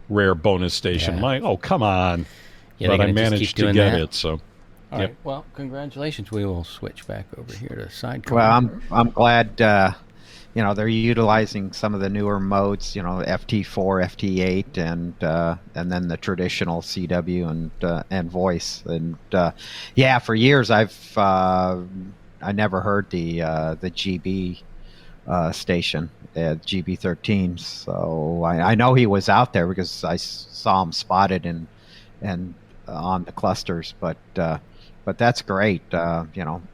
rare bonus station. I'm like, oh, come on. Yeah, but they're I gonna just managed keep to doing get that? it. So All Yep. right. Well, congratulations. We will switch back over here to Sidecar. Well, I'm glad they're utilizing some of the newer modes, FT4, FT8, and then the traditional CW and voice. And for years I never heard the GB station at GB13. So I know he was out there because I saw him spotted and on the clusters, but that's great.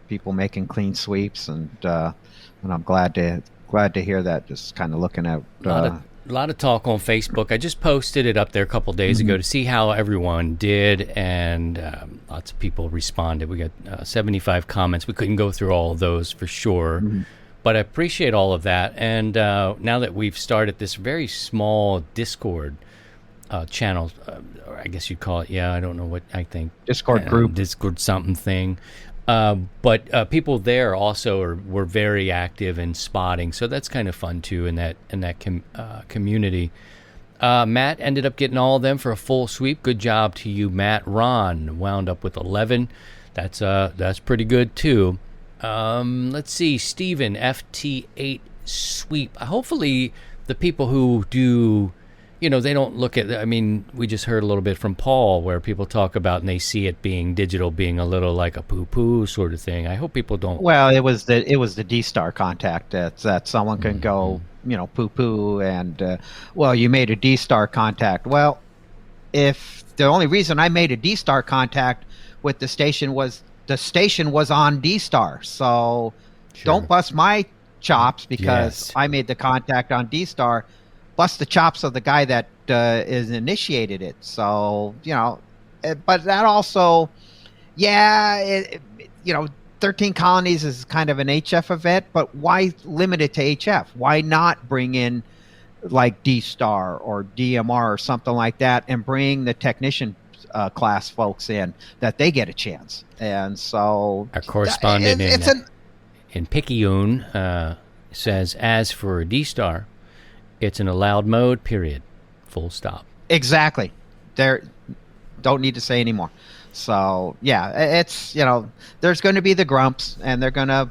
People making clean sweeps, and I'm glad to hear that. Just kind of looking at a lot of talk on Facebook. I just posted it up there a couple days ago to see how everyone did, and lots of people responded. We got 75 comments. We couldn't go through all of those for sure, but I appreciate all of that. And now that we've started this very small Discord channel, or I guess you'd call it, I don't know what I think. Discord group. Discord something thing. But people there also were very active in spotting, so that's kind of fun too in that community. Matt ended up getting all of them for a full sweep. Good job to you, Matt. Ron wound up with 11. That's pretty good too. Let's see, Steven, FT8 sweep. Hopefully the people who do, they don't look at, we just heard a little bit from Paul where people talk about and they see it being digital, being a little like a poo-poo sort of thing. I hope people don't. Well, it was the D-Star contact that someone can go, poo-poo and, you made a D-Star contact. Well, if the only reason I made a D-Star contact with the station was on D-Star. So don't bust my chops because I made the contact on D-Star. Bust the chops of the guy that is initiated it. So, but that also, 13 Colonies is kind of an HF event, but why limit it to HF? Why not bring in like D-Star or DMR or something like that and bring the technician class folks in that they get a chance? And so our correspondent in Picayune says, as for D-Star, it's an allowed mode, period. Full stop. Exactly. Don't need to say any more. So, it's, there's going to be the grumps, and they're going to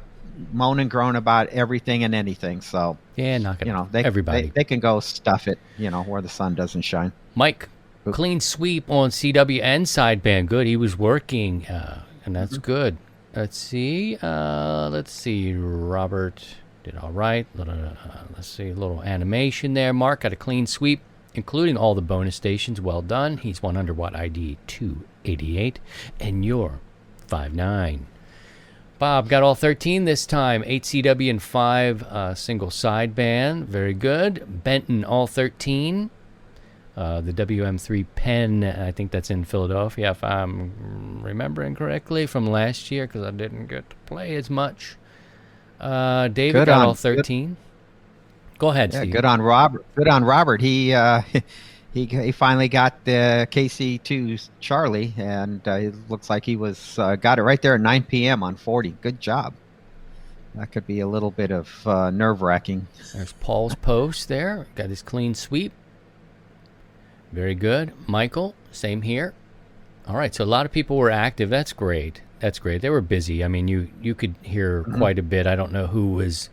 moan and groan about everything and anything. So, knock it off. Everybody. They can go stuff it, where the sun doesn't shine. Mike, clean sweep on CW and sideband. Good. He was working, and that's good. Let's see. Robert did all right. Let's see, a little animation there. Mark got a clean sweep, including all the bonus stations. Well done. He's 100 watt ID 288, and you're 5'9". Bob got all 13 this time. 8 CW and 5 single sideband. Very good. Benton all 13. The WM3 Penn, I think that's in Philadelphia, if I'm remembering correctly, from last year, because I didn't get to play as much. David Good got on- all 13. Go ahead, Yeah, Steve. good on Robert. Good on Robert. He finally got the KC2 Charlie, and it looks like he was got it right there at 9 p.m. on 40. Good job. That could be a little bit of nerve-wracking. There's Paul's post there. Got his clean sweep. Very good. Michael, same here. All right, so a lot of people were active. That's great. That's great. They were busy. I mean, you could hear quite a bit. I don't know who was,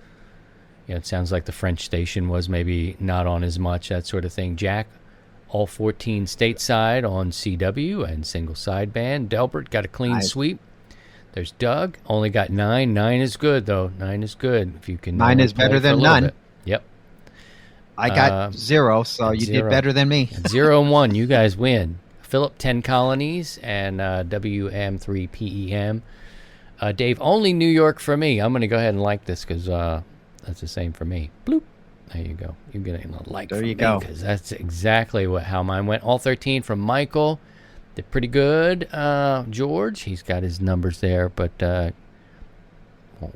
it sounds like the French station was maybe not on as much, that sort of thing. Jack, all 14 stateside on CW and single sideband. Delbert got a clean sweep. There's Doug, only got 9. 9 is good, though. 9 is good. If you can. 9 is play better for a than little none. bit. Yep. I got 0, so you 0. did better than me. 0 and 1, you guys win. Philip, 10 Colonies, and WM3 PEM. Dave, only New York for me. I'm going to go ahead and like this because that's the same for me. Bloop. There you go. You're getting a like there from you me go. because that's exactly how mine went. All 13 from Michael. Did pretty good. George, he's got his numbers there, but we'll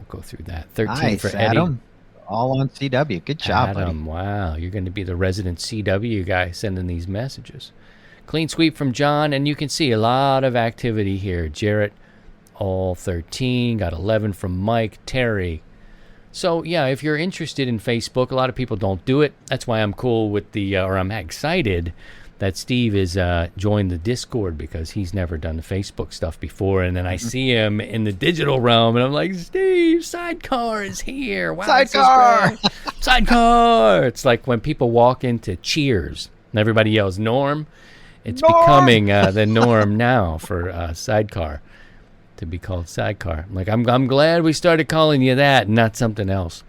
go through that. 13 Nice, for Eddie. Adam. All on CW. Good job, Adam, wow. You're going to be the resident CW guy sending these messages. Clean sweep from John, and you can see a lot of activity here. Jarrett, all 13. Got 11 from Mike. Terry. So, yeah, if you're interested in Facebook, a lot of people don't do it. That's why I'm cool with or I'm excited that Steve is joined the Discord because he's never done the Facebook stuff before. And then I see him in the digital realm, and I'm like, Steve, Sidecar is here. Wow, Sidecar! Sidecar! It's like when people walk into Cheers and everybody yells, Norm. It's Norm! becoming the norm now for Sidecar to be called Sidecar. I'm glad we started calling you that and not something else.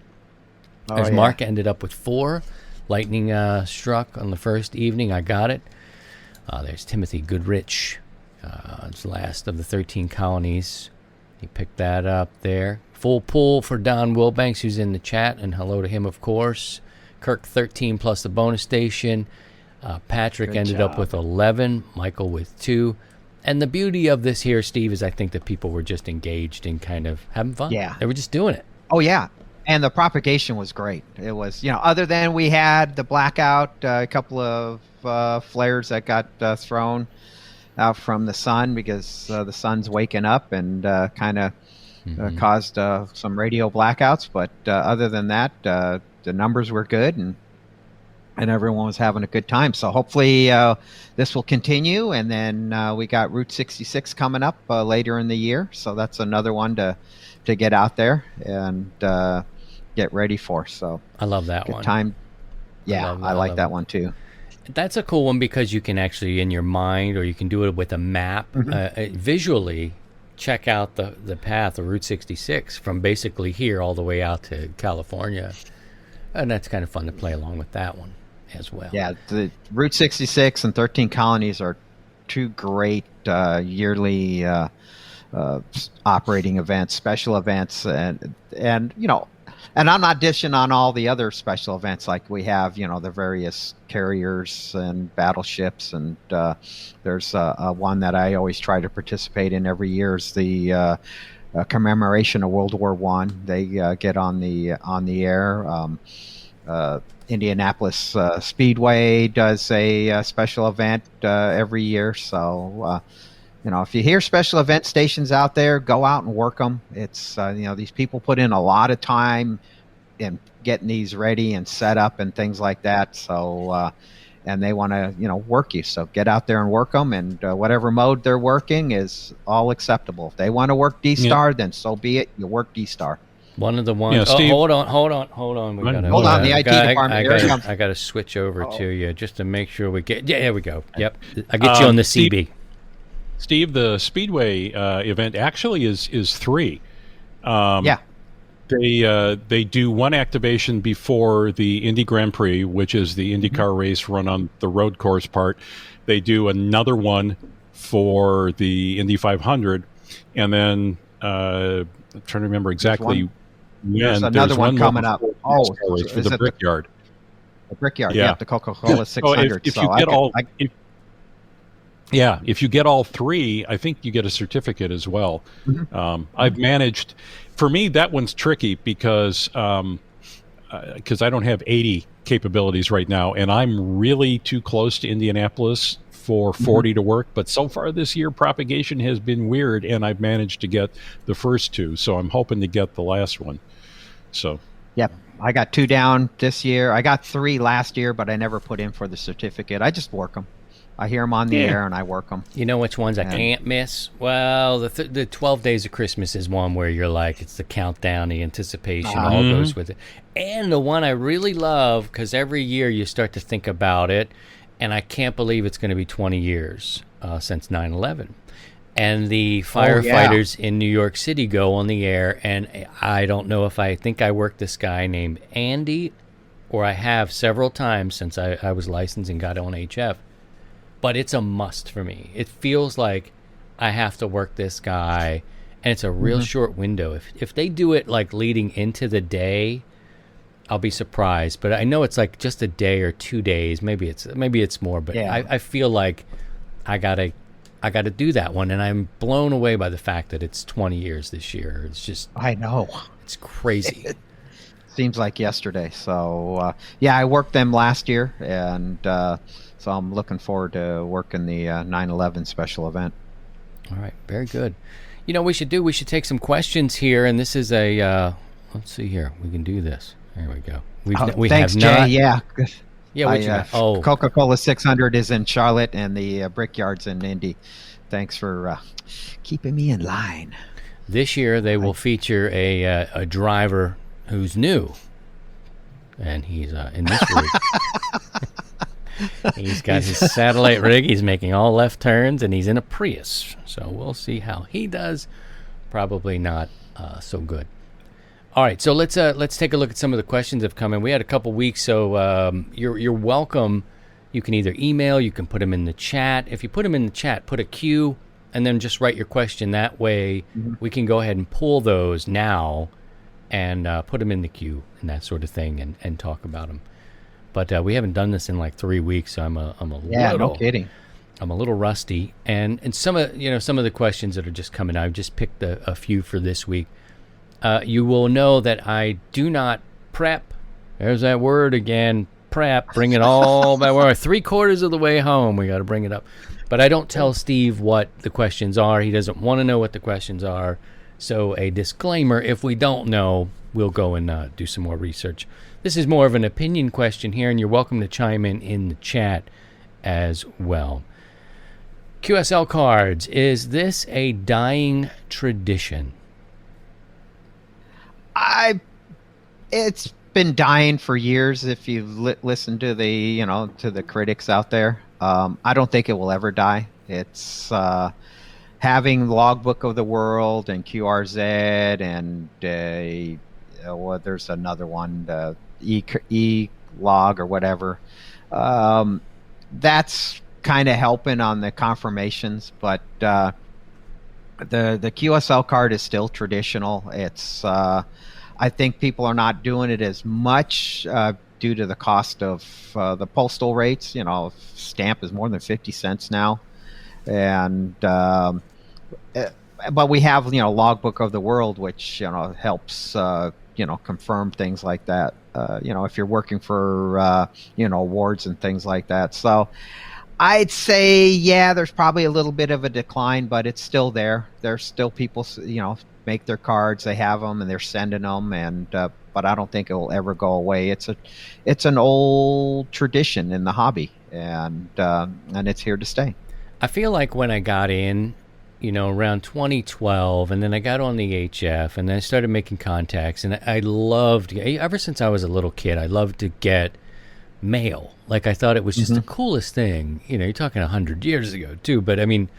As Mark ended up with 4. Lightning struck on the first evening. I got it. There's Timothy Goodrich. It's last of the 13 Colonies. He picked that up there. Full pull for Don Wilbanks, who's in the chat, and hello to him, of course. Kirk 13 plus the bonus station. Patrick Good ended job. up with 11. Michael with 2. And the beauty of this here, Steve, is I think that people were just engaged in kind of having fun. Yeah. They were just doing it. Oh, yeah. And the propagation was great. It was, other than we had the blackout, a couple of flares that got thrown out from the sun because the sun's waking up and kind of caused some radio blackouts. But other than that, the numbers were good and everyone was having a good time. So hopefully this will continue. And then we got Route 66 coming up later in the year. So that's another one to get out there and get ready for. So I love that good one. time. Yeah, I like that one too. That's a cool one because you can actually, in your mind, or you can do it with a map, visually check out the path of Route 66 from basically here all the way out to California. And that's kind of fun to play along with that one as well. Yeah, the Route 66 and 13 Colonies are 2 great yearly operating events, special events, and and I'm not dishing on all the other special events like we have, the various carriers and battleships, and there's one that I always try to participate in every year is the commemoration of World War I. They get on the air. Indianapolis Speedway does a special event every year, so. If you hear special event stations out there, go out and work them. It's, these people put in a lot of time in getting these ready and set up and things like that. So, and they want to, work you. So get out there and work them. And whatever mode they're working is all acceptable. If they want to work D-Star, then so be it. You work D-Star. One of the ones. Yeah, Steve, hold on. Hold on, the IT department. I got to switch over to you just to make sure we get. Yeah, here we go. Yep, I get you on the CB. Steve, the Speedway event actually is 3. Yeah. They do one activation before the Indy Grand Prix, which is the IndyCar race run on the road course part. They do another one for the Indy 500, and then I'm trying to remember exactly when. There's another one coming up. For the Brickyard. The Brickyard, yeah, the Coca-Cola 600. If you get all, Yeah, if you get all three, I think you get a certificate as well. I've managed. For me, that one's tricky because I don't have 80 capabilities right now, and I'm really too close to Indianapolis for 40 to work. But so far this year, propagation has been weird, and I've managed to get the first two. So I'm hoping to get the last one. So. Yep. I got 2 down this year. I got 3 last year, but I never put in for the certificate. I just work them. I hear them on the air and I work them. You know which ones I can't miss? Well, the 12 Days of Christmas is one where you're like, it's the countdown, the anticipation, all goes with it. And the one I really love, because every year you start to think about it, and I can't believe it's going to be 20 years since 9/11. And the firefighters in New York City go on the air, and I don't know if I think I worked this guy named Andy, or I have several times since I was licensed and got on HF. But it's a must for me. It feels like I have to work this guy, and it's a real short window. If they do it like leading into the day, I'll be surprised. But I know it's like just a day or 2 days. Maybe it's more. But I feel like I gotta do that one, and I'm blown away by the fact that it's 20 years this year. It's just I know it's crazy. It seems like yesterday. So I worked them last year, and so I'm looking forward to working the 9/11 special event. All right, very good. You know, we should take some questions here, and this is a let's see here. We can do this. There we go. Thanks, Jay. Yeah. Yeah, Coca-Cola 600 is in Charlotte, and the Brickyard's in Indy. Thanks for keeping me in line. This year they will feature a driver who's new, and he's in this rig. He's got his satellite rig. He's making all left turns, and he's in a Prius. So we'll see how he does. Probably not so good. All right, so let's take a look at some of the questions that have come in. We had a couple weeks, so you're welcome. You can either email, you can put them in the chat. If you put them in the chat, put a Q, and then just write your question. That way, we can go ahead and pull those now and put them in the queue and that sort of thing, and talk about them. But we haven't done this in like 3 weeks, so I'm a little, no kidding. I'm a little rusty, and some of the questions that are just coming out, I've just picked a few for this week. You will know that I do not prep. There's that word again, prep. Bring it all back. We're 3/4 of the way home. We got to bring it up. But I don't tell Steve what the questions are. He doesn't want to know what the questions are. So a disclaimer: if we don't know, we'll go and do some more research. This is more of an opinion question here, and you're welcome to chime in the chat as well. QSL cards, is this a dying tradition? It's been dying for years. If you listen to the critics out there, I don't think it will ever die. It's having Logbook of the World and QRZ and there's another one, the E-log or whatever. That's kind of helping on the confirmations, but the QSL card is still traditional. It's I think people are not doing it as much due to the cost of the postal rates. Stamp is more than 50 cents now, and but we have Logbook of the World, which helps confirm things like that. If you're working for awards and things like that. So I'd say there's probably a little bit of a decline, but it's still there. There's still people make their cards, they have them, and they're sending them, and but I don't think it will ever go away. It's an old tradition in the hobby, and it's here to stay. I feel like when I got in, around 2012, and then I got on the HF, and then I started making contacts, and I loved, ever since I was a little kid, I loved to get mail. Like, I thought it was just the coolest thing. You're talking 100 years ago too, but I mean,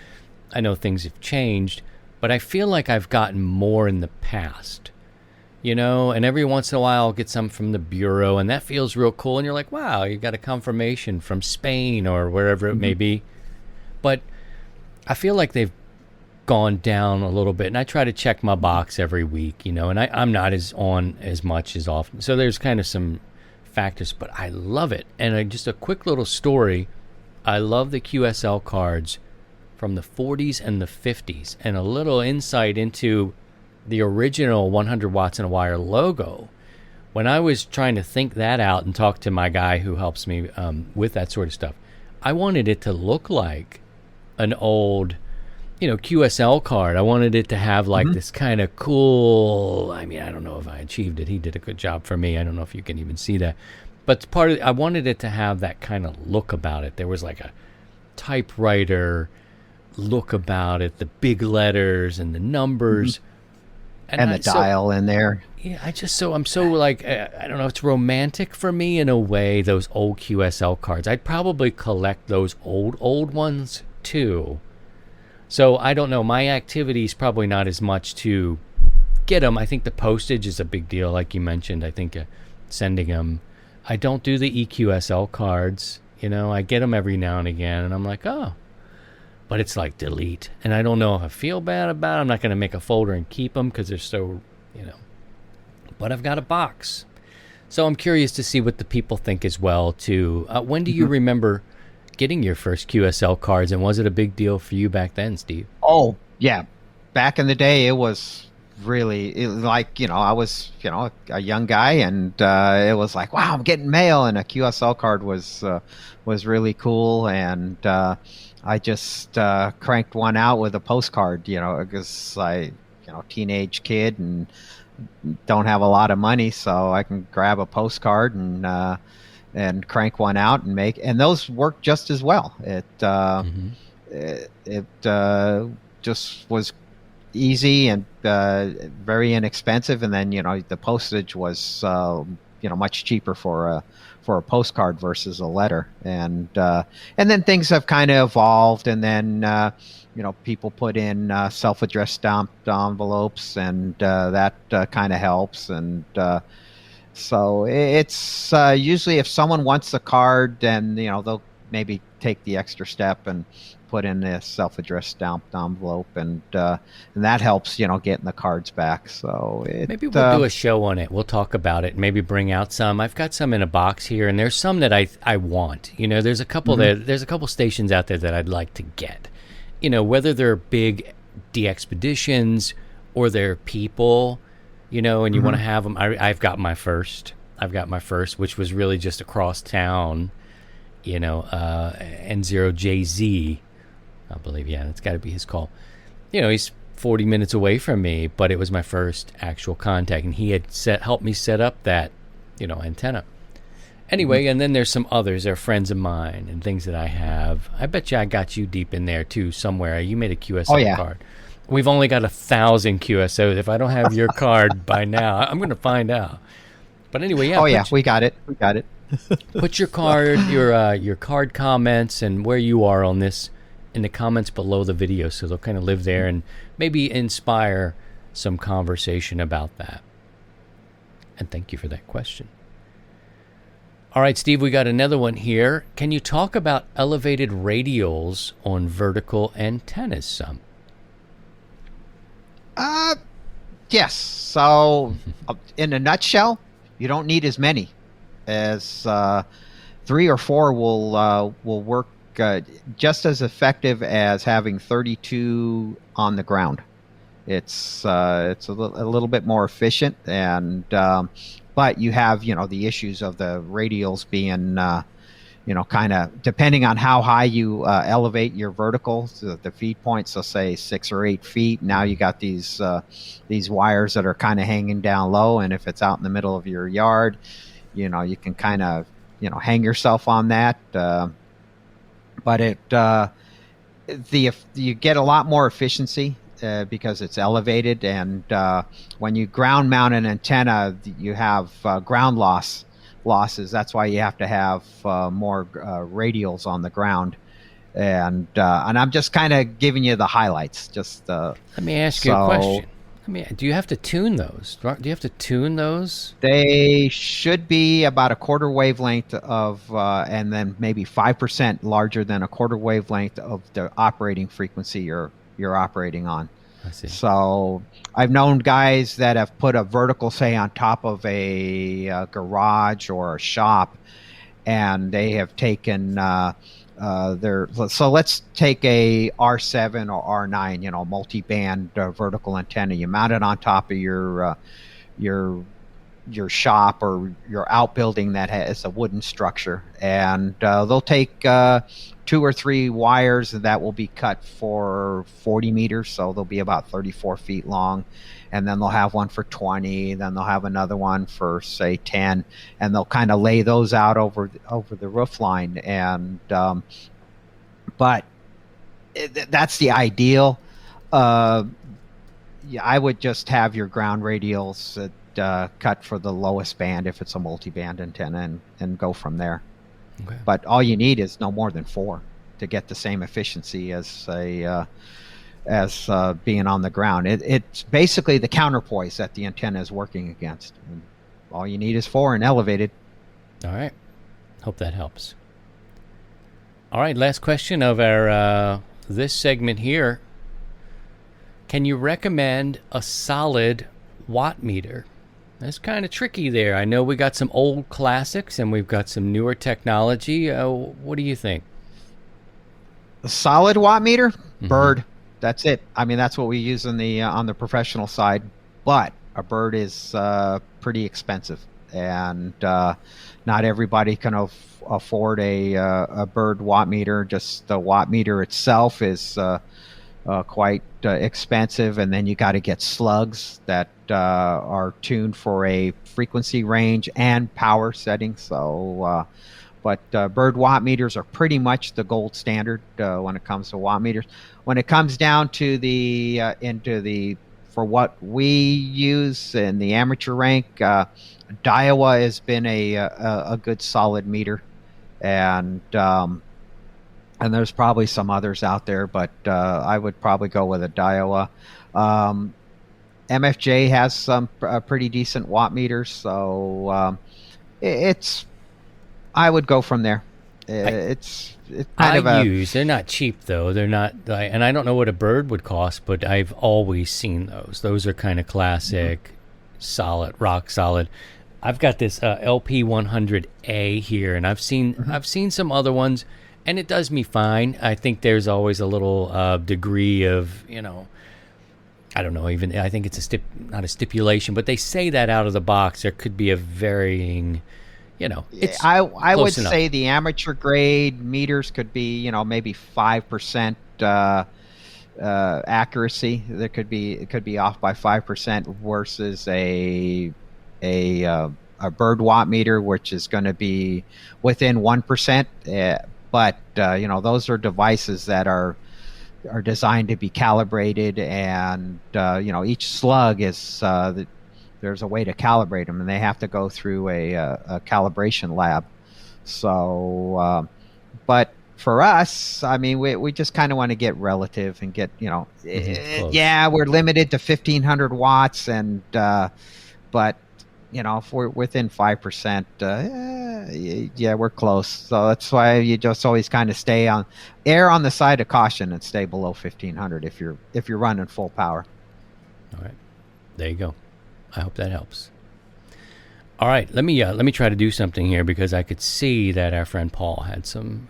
I know things have changed, but I feel like I've gotten more in the past, and every once in a while I'll get some from the Bureau, and that feels real cool, and you're like, wow, you got a confirmation from Spain or wherever it may be. But I feel like they've gone down a little bit, and I try to check my box every week, and I'm not on as much as often, so there's kind of some factors, but I love it. And just a quick little story, I love the QSL cards from the 40s and the 50s, and a little insight into the original 100 watts and a wire logo. When I was trying to think that out and talk to my guy who helps me with that sort of stuff, I wanted it to look like an old, QSL card. I wanted it to have like this kind of cool, I don't know if I achieved it. He did a good job for me. I don't know if you can even see that. But I wanted it to have that kind of look about it. There was like a typewriter look about it, the big letters and the numbers. And the dial in there. Yeah, I'm so like, I don't know, it's romantic for me in a way, those old QSL cards. I'd probably collect those old ones too. So I don't know, my activity is probably not as much to get them. I think the postage is a big deal, like you mentioned. I think sending them. I don't do the EQSL cards. I get them every now and again, and I'm like, oh. But it's like delete. And I don't know if I feel bad about it. I'm not going to make a folder and keep them because they're so, But I've got a box. So I'm curious to see what the people think as well, too. When do you remember getting your first QSL cards, and was it a big deal for you back then, Steve? Oh, yeah. Back in the day, it was really I was, a young guy, and it was like, wow, I'm getting mail, and a QSL card was really cool, and I just cranked one out with a postcard, because I, teenage kid and don't have a lot of money, so I can grab a postcard and crank one out and those work just as well. It just was easy and very inexpensive, and then the postage was much cheaper for a postcard versus a letter, and then things have kind of evolved, and then people put in self-addressed stamped envelopes, and that kind of helps, and so it's usually if someone wants a card, then they'll maybe take the extra step and put in a self-addressed stamped envelope, and that helps getting the cards back. So maybe we'll do a show on it. We'll talk about it. Maybe bring out some. I've got some in a box here, and there's some that I want. There's a couple there's a couple stations out there that I'd like to get. Whether they're big de-expeditions or they're people, and you want to have them. I've got my first, which was really just across town. N0JZ, I believe. Yeah, that's got to be his call. He's 40 minutes away from me, but it was my first actual contact, and he had helped me set up that, antenna. Anyway, and then there's some others. They're friends of mine and things that I have. I bet you I got you deep in there too somewhere. You made a QSO card. We've only got 1,000 QSOs. If I don't have your card by now, I'm going to find out. But anyway, yeah. We got it. Put your card, your card comments, and where you are on this in the comments below the video, so they'll kind of live there and maybe inspire some conversation about that. And thank you for that question. All right, Steve, we got another one here. Can you talk about elevated radials on vertical antennas some? Yes. So, in a nutshell, you don't need as many. As 3 or 4 will work just as effective as having 32 on the ground. It's a little bit more efficient, and but you have the issues of the radials being kind of depending on how high you elevate your vertical, so the feed points. So say 6 or 8 feet. Now you got these wires that are kind of hanging down low, and if it's out in the middle of your yard, you can kind of hang yourself on that. But you get a lot more efficiency because it's elevated, and when you ground mount an antenna, you have ground losses. That's why you have to have more radials on the ground, and I'm just kind of giving you the highlights. Let me ask you a question. Do you have to tune those? Do you have to tune those? They should be about a quarter wavelength of, and then maybe 5% larger than a quarter wavelength of the operating frequency you're operating on. I see. So I've known guys that have put a vertical, say, on top of a garage or a shop, and they have taken So let's take a R7 or R9, multi-band vertical antenna. You mount it on top of your shop or your outbuilding that has a wooden structure, and they'll take 2 or 3 wires that will be cut for 40 meters, so they'll be about 34 feet long, and then they'll have one for 20, then they'll have another one for say 10, and they'll kind of lay those out over the roof line. And but that's the ideal. I would just have your ground radials cut for the lowest band if it's a multi-band antenna, and go from there. Okay. But all you need is no more than 4 to get the same efficiency as being on the ground. It's basically the counterpoise that the antenna is working against. And all you need is 4 and elevated. All right. Hope that helps. All right, last question of our this segment here. Can you recommend a solid watt meter? That's kind of tricky there. I know we got some old classics and we've got some newer technology. What do you think? A solid watt meter? Bird. That's it. I mean, that's what we use on the professional side. But a bird is pretty expensive, and not everybody can afford a bird watt meter. Just the watt meter itself is quite expensive, and then you got to get slugs that are tuned for a frequency range and power setting. So, but bird watt meters are pretty much the gold standard when it comes to watt meters. When it comes down to for what we use in the amateur rank, Daiwa has been a good solid meter, and there's probably some others out there, but I would probably go with a Daiwa. MFJ has some pretty decent watt meters, so I would go from there. It's kind of they're not cheap though. They're not, and I don't know what a bird would cost, but I've always seen those. Those are kind of classic, solid, rock solid. I've got this LP100A here, and I've seen some other ones, and it does me fine. I think there's always a little degree of, I don't know, even I think it's not a stipulation, but they say that out of the box. There could be a varying, it's I would enough. say the amateur grade meters could be, maybe 5% accuracy. It could be off by 5% versus a bird watt meter, which is going to be within 1%. But those are devices that are designed to be calibrated, and each slug is there's a way to calibrate them, and they have to go through a calibration lab. So, but for us, I mean, we just kind of want to get relative and get, we're limited to 1,500 watts, and but if we're within 5%, we're close. So that's why you just always kind of err on the side of caution and stay below 1,500 if you're running full power. All right, there you go. I hope that helps. All right, let me try to do something here, because I could see that our friend Paul had some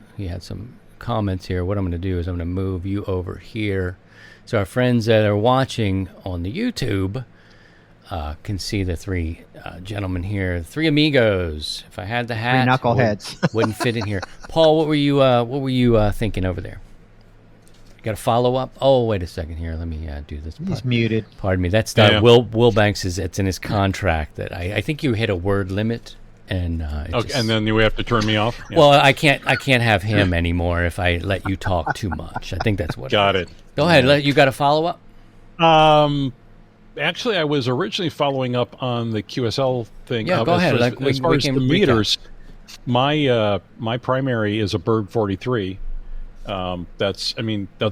comments here. What I'm going to do is I'm going to move you over here, so our friends that are watching on the YouTube can see the 3 gentlemen here, 3 amigos. If I had the hat, 3 knuckleheads wouldn't fit in here. Paul, what were you thinking over there? Got a follow up? Oh, wait a second here. Let me do this. He's muted. Pardon me. That's Will Banks. It's in his contract that I think you hit a word limit, and and then you have to turn me off. Yeah. Well, I can't have him anymore if I let you talk too much. I think that's what. Got it. Go ahead. You got a follow up? Actually, I was originally following up on the QSL thing. Yeah, go ahead. As far as the meters, my primary is a Bird 43. That's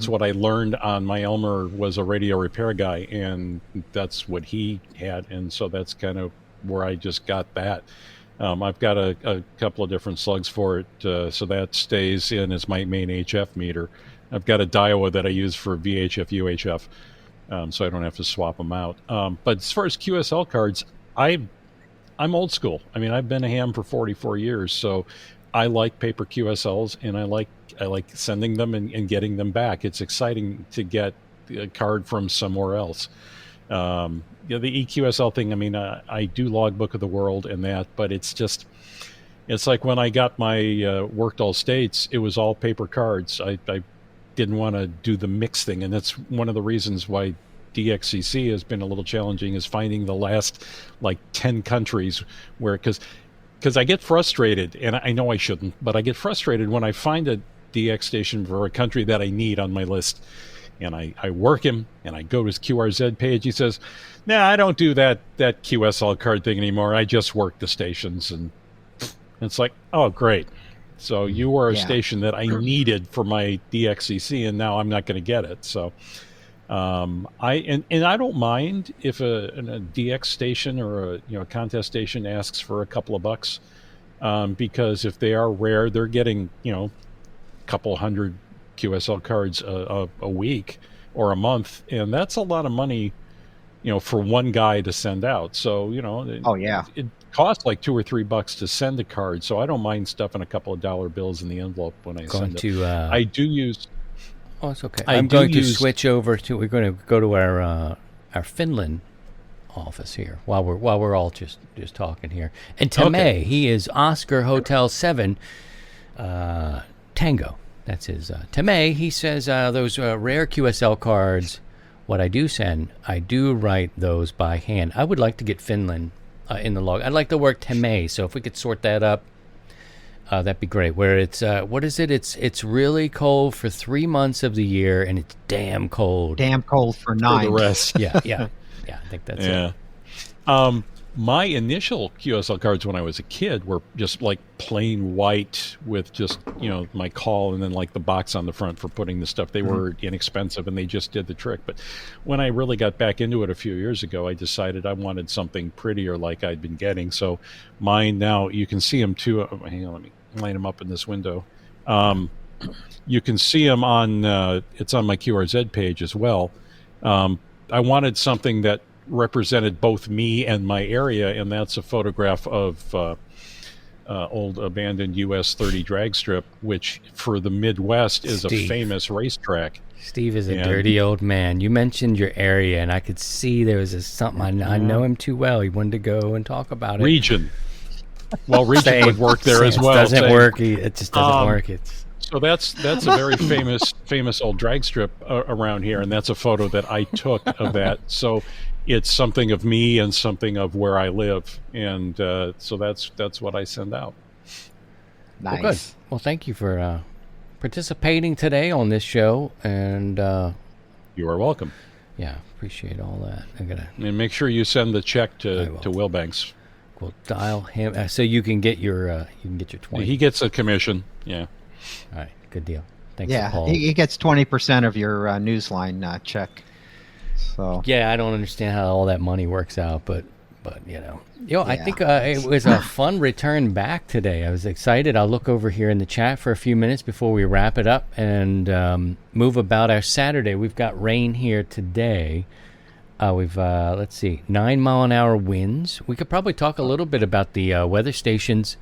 what I learned on my Elmer, was a radio repair guy, and that's what he had, and so that's kind of where I just got that. I've got a couple of different slugs for it, so that stays in as my main HF meter. I've got a Daiwa that I use for VHF, UHF, so I don't have to swap them out. But as far as QSL cards, I'm old school. I mean, I've been a ham for 44 years, so I like paper QSLs, and I like sending them and getting them back. It's exciting to get a card from somewhere else. The EQSL thing, I mean, I do Logbook of the World and that, but it's like when I got my Worked All States, it was all paper cards. I didn't want to do the mix thing, and that's one of the reasons why DXCC has been a little challenging, is finding the last like 10 countries where, because I get frustrated, and I know I shouldn't, but I get frustrated when I find a DX station for a country that I need on my list, and I work him, and I go to his QRZ page. He says, "Nah, I don't do that QSL card thing anymore. I just work the stations." And it's like, oh, great. So you were a station that I needed for my DXCC, and now I'm not going to get it. So I don't mind if a DX station or a contest station asks for a couple of bucks, because if they are rare, they're getting a couple hundred QSL cards a week or a month, and that's a lot of money, for one guy to send out. So it costs like $2 or $3 to send a card. So I don't mind stuffing a couple of dollar bills in the envelope when I send it. I do use. Oh, it's okay. I'm going to switch over to. We're going to go to our Finland office here while we're all just talking here. And Tame, he is Oscar Hotel 7 Tango. That's his Tame. He says those rare QSL cards. What I do send, I do write those by hand. I would like to get Finland in the log. I'd like to work Tame. So if we could sort that up. That'd be great. Where it's what is it? It's really cold for 3 months of the year, and it's damn cold. Damn cold for 9. For the rest. Yeah. I think that's it. My initial QSL cards when I was a kid were just like plain white with just my call and then like the box on the front for putting the stuff. They were inexpensive and they just did the trick. But when I really got back into it a few years ago, I decided I wanted something prettier like I'd been getting. So mine now, you can see them too. Hang on, let me line them up in this window. You can see them on. It's on my QRZ page as well. I wanted something that represented both me and my area, and that's a photograph of old abandoned US 30 drag strip, which for the Midwest is a famous racetrack. Steve is a dirty old man. You mentioned your area, and I could see there was something. I know him too well. He wanted to go and talk about it. Region. Well, Region would work there as well. It doesn't work. It just doesn't work. So that's a very famous old drag strip around here, and that's a photo that I took of that. So it's something of me and something of where I live, and so that's what I send out. Nice. Well, good. Well, thank you for participating today on this show, and you are welcome. Yeah, appreciate all that. And make sure you send the check to Wilbanks. We'll dial him so you can get your 20. He gets a commission. Yeah. All right. Good deal. Thanks, Paul. He gets 20% of your Newsline check. So yeah, I don't understand how all that money works out, but I think it was a fun return back today. I was excited. I'll look over here in the chat for a few minutes before we wrap it up and move about our Saturday. We've got rain here today. We've let's see, 9-mile-an-hour winds. We could probably talk a little bit about the weather stations.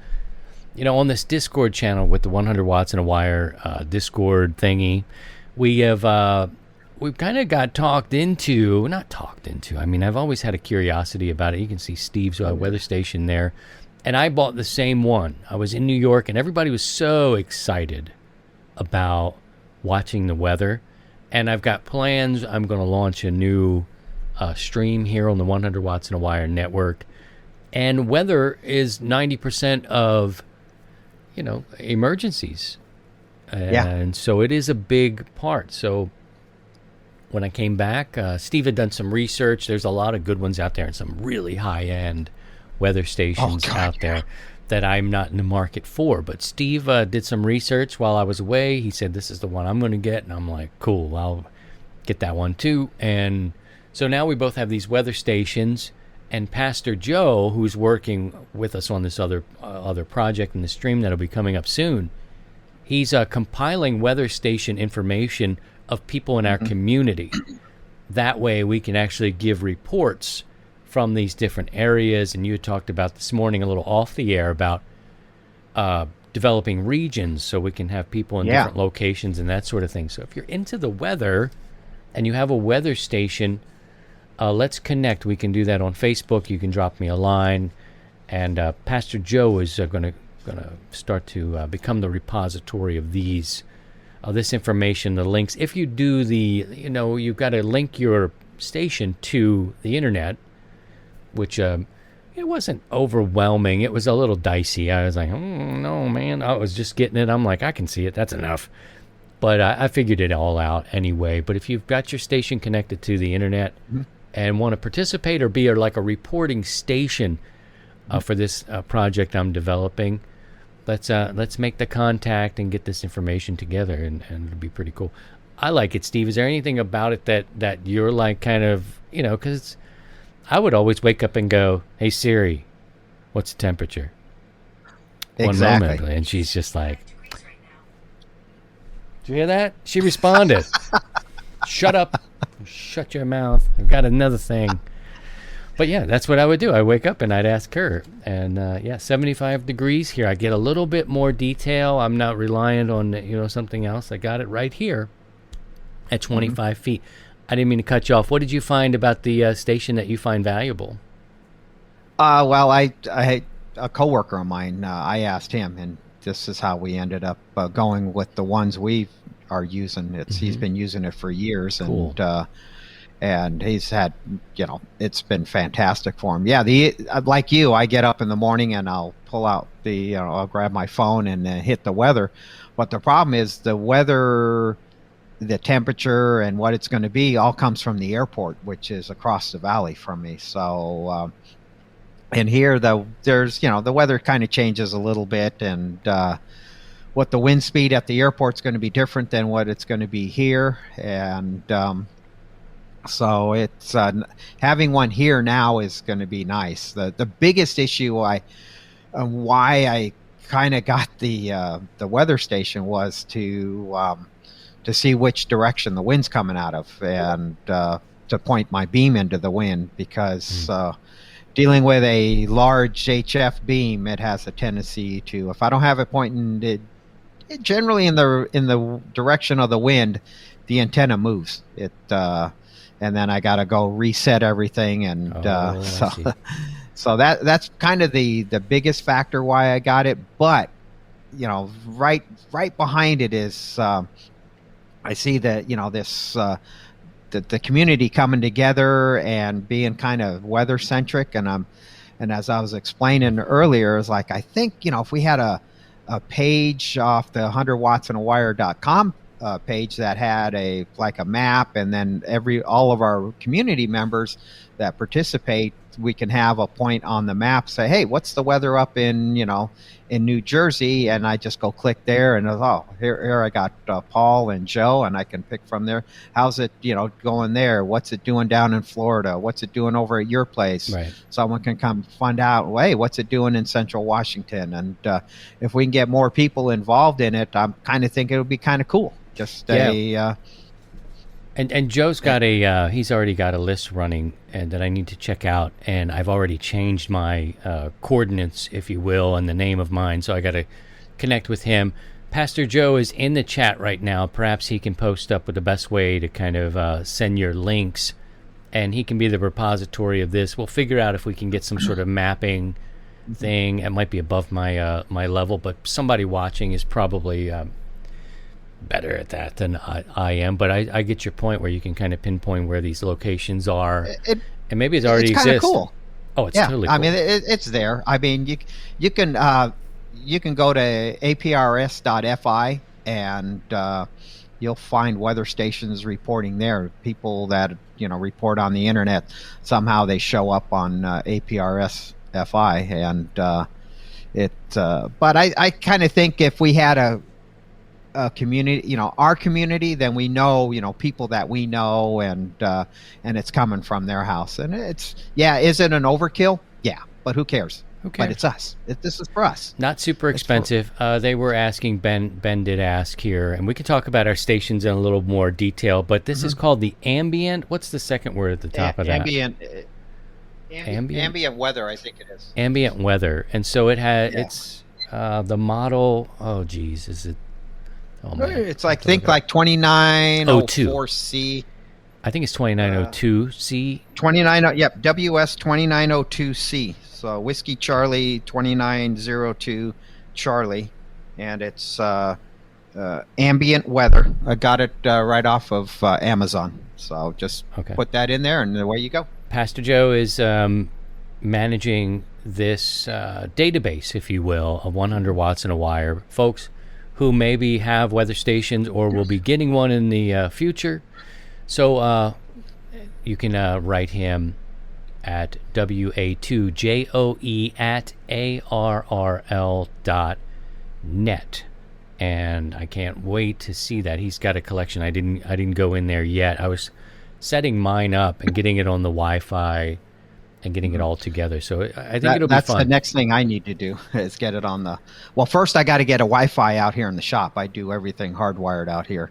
On this Discord channel with the 100 watts and a wire Discord thingy, we've kind of got not talked into. I mean, I've always had a curiosity about it. You can see Steve's weather station there. And I bought the same one. I was in New York, and everybody was so excited about watching the weather. And I've got plans. I'm going to launch a new stream here on the 100 watts and a wire network. And weather is 90% of emergencies. And so it is a big part. So when I came back, Steve had done some research. There's a lot of good ones out there and some really high-end weather stations out there that I'm not in the market for. But Steve did some research while I was away. He said, this is the one I'm going to get. And I'm like, cool, I'll get that one too. And so now we both have these weather stations. And Pastor Joe, who's working with us on this other project in the stream that'll be coming up soon, he's compiling weather station information of people in our community. That way we can actually give reports from these different areas. And you talked about this morning a little off the air about developing regions so we can have people in different locations and that sort of thing. So if you're into the weather and you have a weather station, let's connect. We can do that on Facebook. You can drop me a line. And Pastor Joe is going to start to become the repository of this information, the links. If you do you've got to link your station to the internet, which it wasn't overwhelming. It was a little dicey. I was like, no, man. I was just getting it. I'm like, I can see it. That's enough. But I figured it all out anyway. But if you've got your station connected to the internet and want to participate or be like a reporting station for this project I'm developing, let's make the contact and get this information together, and it'll be pretty cool. I like it, Steve. Is there anything about it that you're like kind of, because I would always wake up and go, hey, Siri, what's the temperature? Exactly. 1 moment. And she's just like, did you hear that? She responded. Shut up. Shut your mouth. I've got another thing. But yeah, that's what I would do. I wake up and I'd ask her. And 75 degrees here. I get a little bit more detail. I'm not reliant on something else. I got it right here at 25 feet. I didn't mean to cut you off. What did you find about the station that you find valuable? Well, I a coworker of mine. I asked him, and this is how we ended up going with the ones we are using. He's been using it for years, cool. And he's had, it's been fantastic for him. Yeah, like you, I get up in the morning and I'll pull out I'll grab my phone and hit the weather. But the problem is the weather, the temperature, and what it's going to be all comes from the airport, which is across the valley from me. So, and here there's the weather kind of changes a little bit, and what the wind speed at the airport's going to be different than what it's going to be here, and so it's having one here now is going to be nice. The biggest issue why I kind of got the weather station was to see which direction the wind's coming out of, and to point my beam into the wind, because dealing with a large HF beam, it has a tendency to, if I don't have it pointing it generally in the direction of the wind, the antenna moves. And then I got to go reset everything, and so that's kind of the biggest factor why I got it. But right behind it is I see that this the community coming together and being kind of weather centric, and as I was explaining earlier, is like, I think if we had a page off the 100wattsandawire.com page that had a map, and then all of our community members that participate, we can have a point on the map, say, hey, what's the weather up in New Jersey? And I just go click there, and here I got Paul and Joe, and I can pick from there. How's it going there? What's it doing down in Florida? What's it doing over at your place? Right. Someone can come find out, hey, what's it doing in Central Washington? And if we can get more people involved in it, I'm kind of thinking it would be kind of cool. Just And Joe's got he's already got a list running and that I need to check out, and I've already changed my coordinates, if you will, and the name of mine, so I got to connect with him. Pastor Joe is in the chat right now. Perhaps he can post up with the best way to kind of send your links, and he can be the repository of this. We'll figure out if we can get some sort of mapping thing. It might be above my my level, but somebody watching is probably better at that than I am, but I get your point where you can kind of pinpoint where these locations are, and maybe it already exists. It's kind of cool. Oh, it's totally cool. I mean, it's there. I mean, you can go to aprs.fi, and you'll find weather stations reporting there. People that report on the internet, somehow they show up on APRS.fi, and but I kind of think if we had a community, our community, then we know, people that we know, and it's coming from their house, and is it an overkill? Yeah, but who cares? But it's us. This is for us. Not super expensive. They were asking, Ben did ask here, and we can talk about our stations in a little more detail, but this is called the ambient. What's the second word at the top of that? Ambient weather, I think it is. Ambient weather. And so it has, it's The model, oh geez, is it? Oh man, it's like think like 2904C. I think it's 2902C. 29, yep, WS 2902C. So Whiskey Charlie 2902 Charlie, and it's ambient weather. I got it right off of Amazon. So just put that in there, and away you go. Pastor Joe is managing this database, if you will, of 100 watts in a wire. Folks who maybe have weather stations or will be getting one in the future. So you can write him at wa2joe@arrl.net. And I can't wait to see that. He's got a collection. I didn't go in there yet. I was setting mine up and getting it on the Wi-Fi and getting it all together. So I think it'll be fun. That's the next thing I need to do is get it on the... Well, first I got to get a Wi-Fi out here in the shop. I do everything hardwired out here.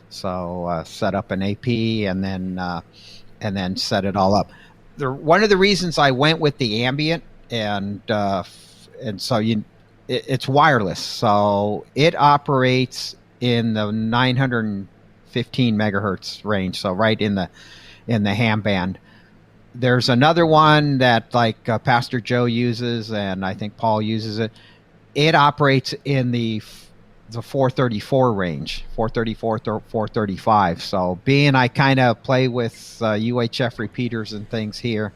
So set up an AP and then set it all up. One of the reasons I went with the ambient and so it's wireless. So it operates in the 915 megahertz range. So right in the ham band. There's another one that like Pastor Joe uses, and I think Paul uses it. It operates in the 434 range, 434, 435. So being I kind of play with UHF repeaters and things here,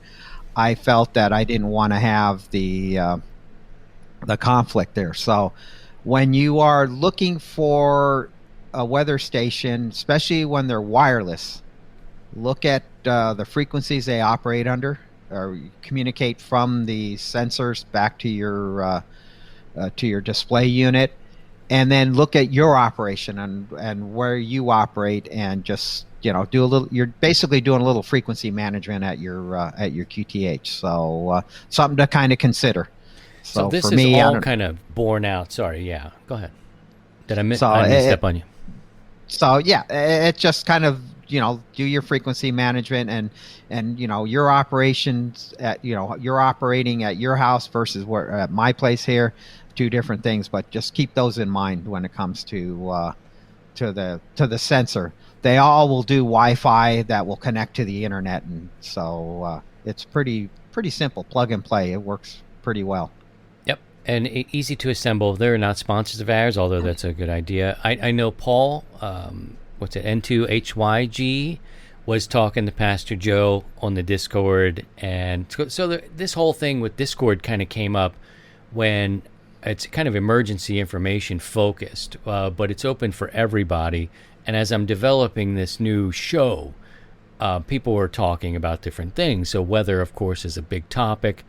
I felt that I didn't want to have the conflict there. So when you are looking for a weather station, especially when they're wireless, look at the frequencies they operate under, or communicate from the sensors back to your display unit, and then look at your operation and where you operate, and just do a little. You're basically doing a little frequency management at your QTH. So something to kind of consider. So this for me, is all kind of borne out. Sorry, yeah. Go ahead. Did I step on you? So yeah, it just kind of do your frequency management and your operations at you're operating at your house versus where at my place here, two different things. But just keep those in mind when it comes to the sensor. They all will do Wi-Fi that will connect to the internet, and so it's pretty simple, plug and play. It works pretty well. And easy to assemble. They're not sponsors of ours, although that's a good idea. I know Paul, N2HYG, was talking to Pastor Joe on the Discord. And so this whole thing with Discord kind of came up when it's kind of emergency information focused, but it's open for everybody. And as I'm developing this new show, people were talking about different things. So weather, of course, is a big topic.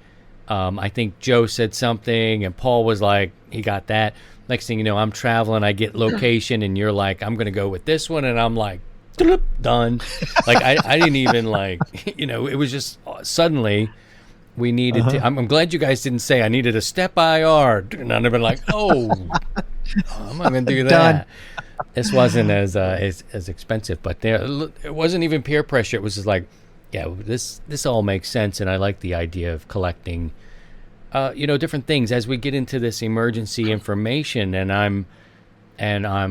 I think Joe said something, and Paul was like, he got that. Next thing you know, I'm traveling, I get location, and you're like, I'm going to go with this one, and I'm like, done. Like, I didn't even it was just suddenly we needed to. I'm glad you guys didn't say I needed a step IR. And I'd have been like, I'm not going to do that. Done. This wasn't as expensive, but it wasn't even peer pressure. It was just like, yeah, this all makes sense, and I like the idea of collecting, different things as we get into this emergency information, and I'm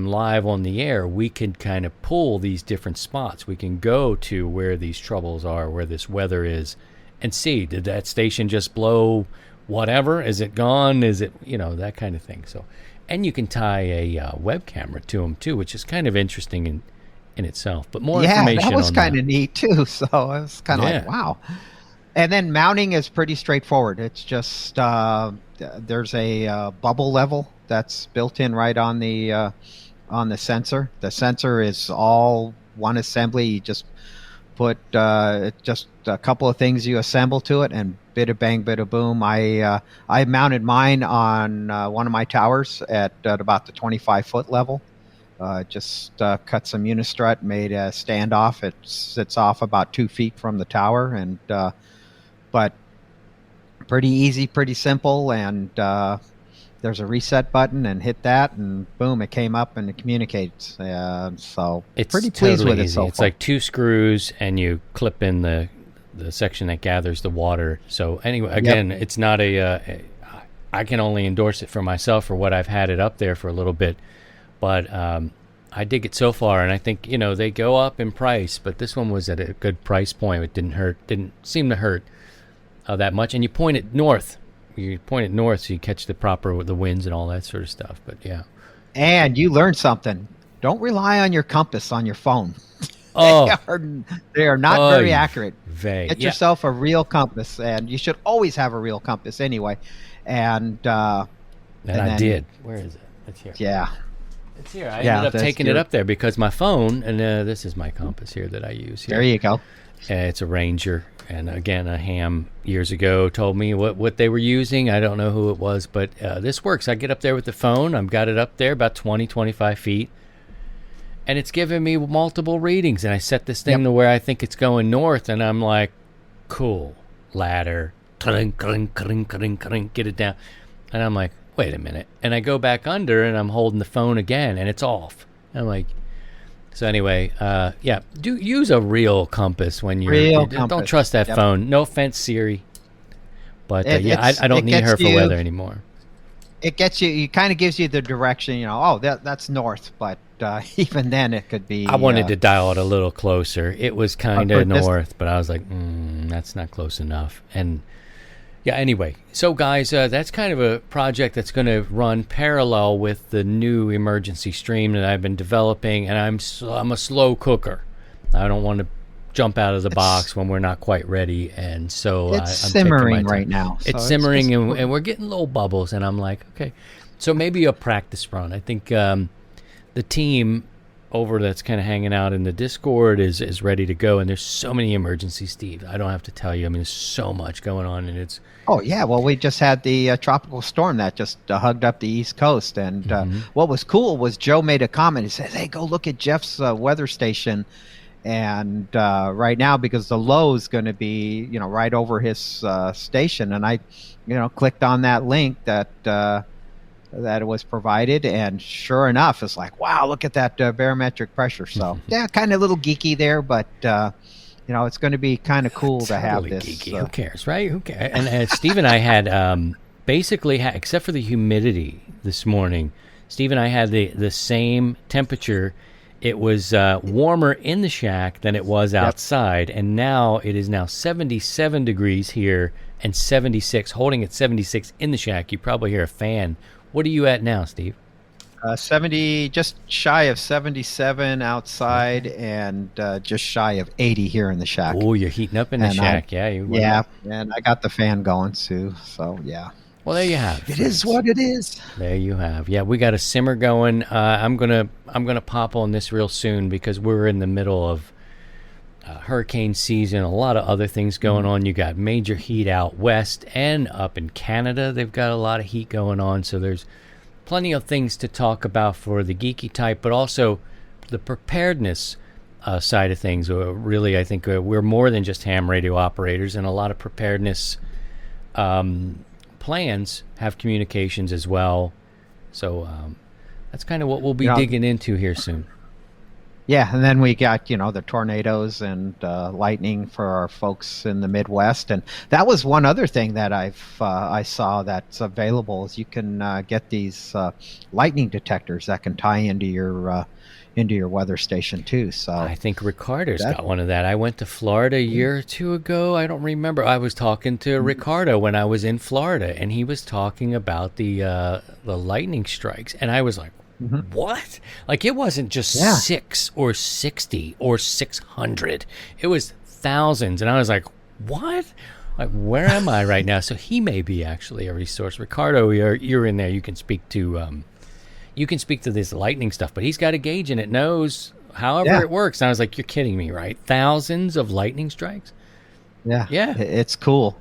live on the air. We can kind of pull these different spots. We can go to where these troubles are, where this weather is, and see, did that station just blow whatever? Is it gone? Is it, that kind of thing. So, and you can tie a web camera to them too, which is kind of interesting in itself, but more information. Yeah, that was kind of neat too. So I was kind of like, wow. And then mounting is pretty straightforward. It's just there's a bubble level that's built in right on the sensor. The sensor is all one assembly. You just put just a couple of things you assemble to it, and bida bang, bida boom. I mounted mine on one of my towers at about the 25-foot level. Just cut some unistrut, made a standoff. It sits off about 2 feet from the tower, and but pretty easy, pretty simple. And there's a reset button, and hit that, and boom, it came up and it communicates. So it's pretty pleased totally with it. Easy. So it's like 2 screws, and you clip in the section that gathers the water. So anyway, again, It's not I can only endorse it for myself for what I've had it up there for a little bit. But I dig it so far, and I think, they go up in price, but this one was at a good price point. It didn't seem to hurt that much. And you point it north. You point it north so you catch the winds and all that sort of stuff. But yeah. And you learned something. Don't rely on your compass on your phone. Oh, they are not very accurate. Get yourself a real compass, and you should always have a real compass anyway. And I did. Where is it? It's here. Yeah. It's here. I ended up taking it up there because my phone, and this is my compass here that I use here. There you go. It's a Ranger. And again, a ham years ago told me what they were using. I don't know who it was, but this works. I get up there with the phone. I've got it up there about 20, 25 feet. And it's giving me multiple readings. And I set this thing to where I think it's going north. And I'm like, cool. Ladder. Clink, clink, clink, clink, clink. Get it down. And I'm like, wait a minute. And I go back under and I'm holding the phone again. And it's off. I'm like... So anyway, do use a real compass when you're... Don't trust that phone. No offense, Siri. But I don't need her for weather anymore. It gets you... It kind of gives you the direction, that's north. But even then, it could be... I wanted to dial it a little closer. It was kind of north, but I was like, that's not close enough. And... Yeah, anyway, so guys, that's kind of a project that's going to run parallel with the new emergency stream that I've been developing, and I'm a slow cooker. I don't want to jump out of the box when we're not quite ready, and so I'm simmering right now. It's simmering, and we're getting little bubbles, and I'm like, okay, so maybe a practice run. I think the team over that's kind of hanging out in the Discord is ready to go, and there's so many emergencies, Steve. I don't have to tell you. I mean, there's so much going on, and it's... Oh, yeah. Well, we just had the tropical storm that just hugged up the East Coast, and what was cool was Joe made a comment. He says, hey, go look at Jeff's weather station, and right now, because the low is going to be, right over his station, and I, clicked on that link that it was provided, and sure enough, it's like, wow, look at that barometric pressure. So yeah, kind of a little geeky there, but it's going to be kind of cool to have this. Geeky. Who cares, right? Who cares? And Steve and I had basically, except for the humidity this morning, Steve and I had the same temperature. It was warmer in the shack than it was outside, and now it is 77 degrees here and 76, holding at 76 in the shack. You probably hear a fan. What are you at now, Steve? 70, just shy of 77 outside, and just shy of 80 here in the shack. Oh, you're heating up in the shack, and I got the fan going too. So yeah. Well, there you have. It is what it is. There you have. Yeah, we got a simmer going. I'm gonna pop on this real soon because we're in the middle of hurricane season. A lot of other things going on. You got major heat out west and up in Canada. They've got a lot of heat going on. So there's plenty of things to talk about for the geeky type, but also the preparedness side of things. Really, I think we're more than just ham radio operators, and a lot of preparedness plans have communications as well. So that's kind of what we'll be digging into here soon. Yeah, and then we got, the tornadoes and lightning for our folks in the Midwest. And that was one other thing that I saw that's available is you can get these lightning detectors that can tie into your weather station too. So I think Ricardo's got one of that. I went to Florida a year or two ago. I don't remember. I was talking to Ricardo when I was in Florida, and he was talking about the lightning strikes, and I was like, what? Like, it wasn't just 6 or 60 or 600. It was thousands. And I was like, what? Like, where am I right now? So he may be actually a resource. Ricardo, you're in there. You can speak to this lightning stuff, but he's got a gauge and it knows however it works. And I was like, you're kidding me, right? Thousands of lightning strikes? Yeah. It's cool.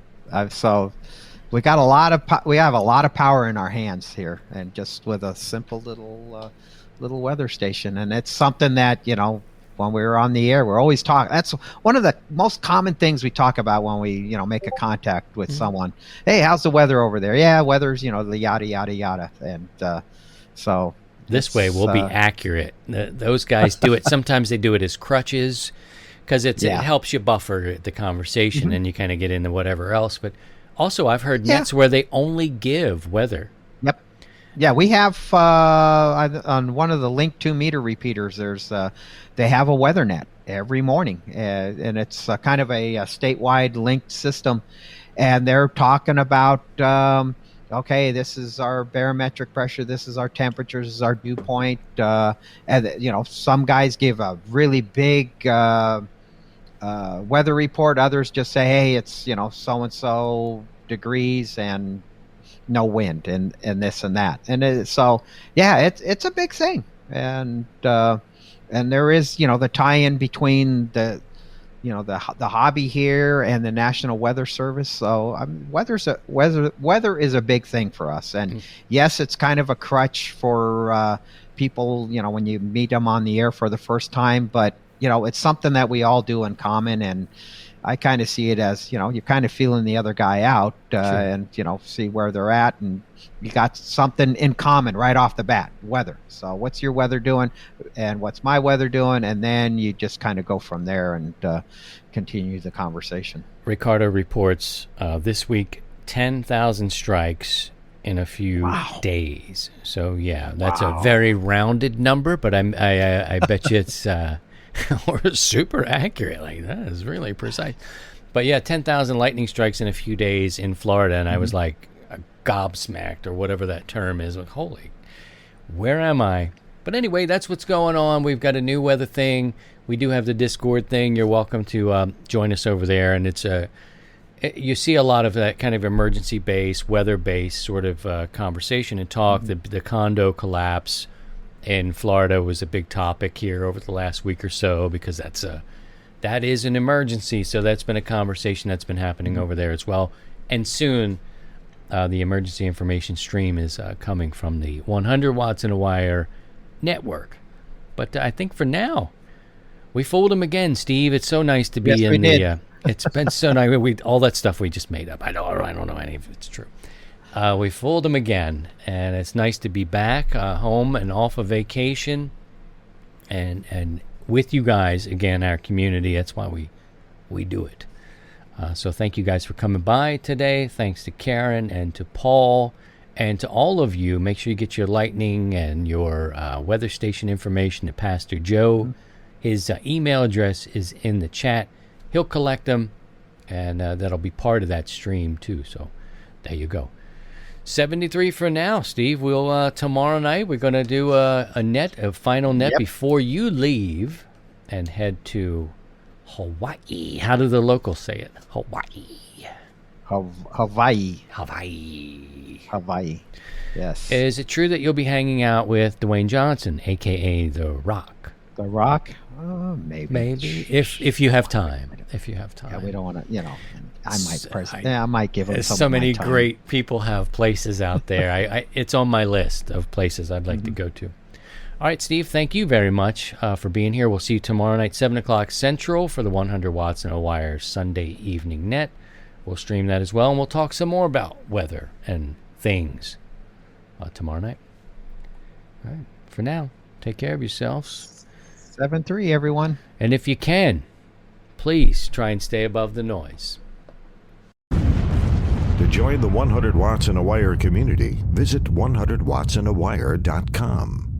We got we have a lot of power in our hands here, and just with a simple little weather station. And it's something that, when we were on the air, we're always talking. That's one of the most common things we talk about when we, make a contact with someone. Hey, how's the weather over there? Yeah, weather's, the yada, yada, yada. And so this way we'll be accurate. Those guys do it. Sometimes they do it as crutches because it helps you buffer the conversation and you kind of get into whatever else. But Also, I've heard nets where they only give weather. Yep. Yeah, we have on one of the Link 2 meter repeaters. They have a weather net every morning, and it's kind of a statewide linked system, and they're talking about okay, this is our barometric pressure, this is our temperature, this is our dew point, and some guys give a really big weather report. Others just say, hey, it's so and so degrees and no wind and this and that, and it's a big thing, and there is the tie-in between the hobby here and the National Weather Service. So weather is a big thing for us, and yes, it's kind of a crutch for people when you meet them on the air for the first time, but it's something that we all do in common, and I kind of see it as, you're kind of feeling the other guy out, and, see where they're at. And you got something in common right off the bat, weather. So what's your weather doing and what's my weather doing? And then you just kind of go from there and continue the conversation. Ricardo reports this week 10,000 strikes in a few days. So, yeah, that's a very rounded number, but I bet you it's... or super accurate. Like, that is really precise. But yeah, 10,000 lightning strikes in a few days in Florida, and I was like gobsmacked, or whatever that term is. Like, holy, where am I? But anyway, that's what's going on. We've got a new weather thing. We do have the Discord thing. You're welcome to join us over there, and you see a lot of that kind of emergency-based, weather-based sort of conversation and talk. The condo collapse in Florida was a big topic here over the last week or so, because that is an emergency. So that's been a conversation that's been happening over there as well. And soon, the emergency information stream is coming from the 100 Watts in a Wire network. But I think for now, we fooled him again, Steve. It's so nice to be in the. It's been so nice. All that stuff we just made up. I don't know any of it's true. We fooled them again, and it's nice to be back home and off of vacation, and with you guys again, our community. That's why we do it. So thank you guys for coming by today. Thanks to Karen and to Paul and to all of you. Make sure you get your lightning and your weather station information to Pastor Joe. His email address is in the chat. He'll collect them, and that'll be part of that stream too. So there you go. 73 for now, Steve. We'll tomorrow night we're going to do a final net before you leave and head to Hawaii. How do the locals say it? Hawaii. Yes. Is it true that you'll be hanging out with Dwayne Johnson, a.k.a. The Rock? The Rock? Maybe. If you have time. Yeah, we don't want to, I might give them some so many of my time. Great people have places out there. It's on my list of places I'd like to go to. All right, Steve, thank you very much for being here. We'll see you tomorrow night, 7 o'clock Central, for the 100 Watts in a Wire Sunday evening net. We'll stream that as well, and we'll talk some more about weather and things tomorrow night. All right, for now, take care of yourselves. 7-3, everyone. And if you can, please try and stay above the noise. To join the 100 Watts in a Wire community, visit 100wattsindawire.com.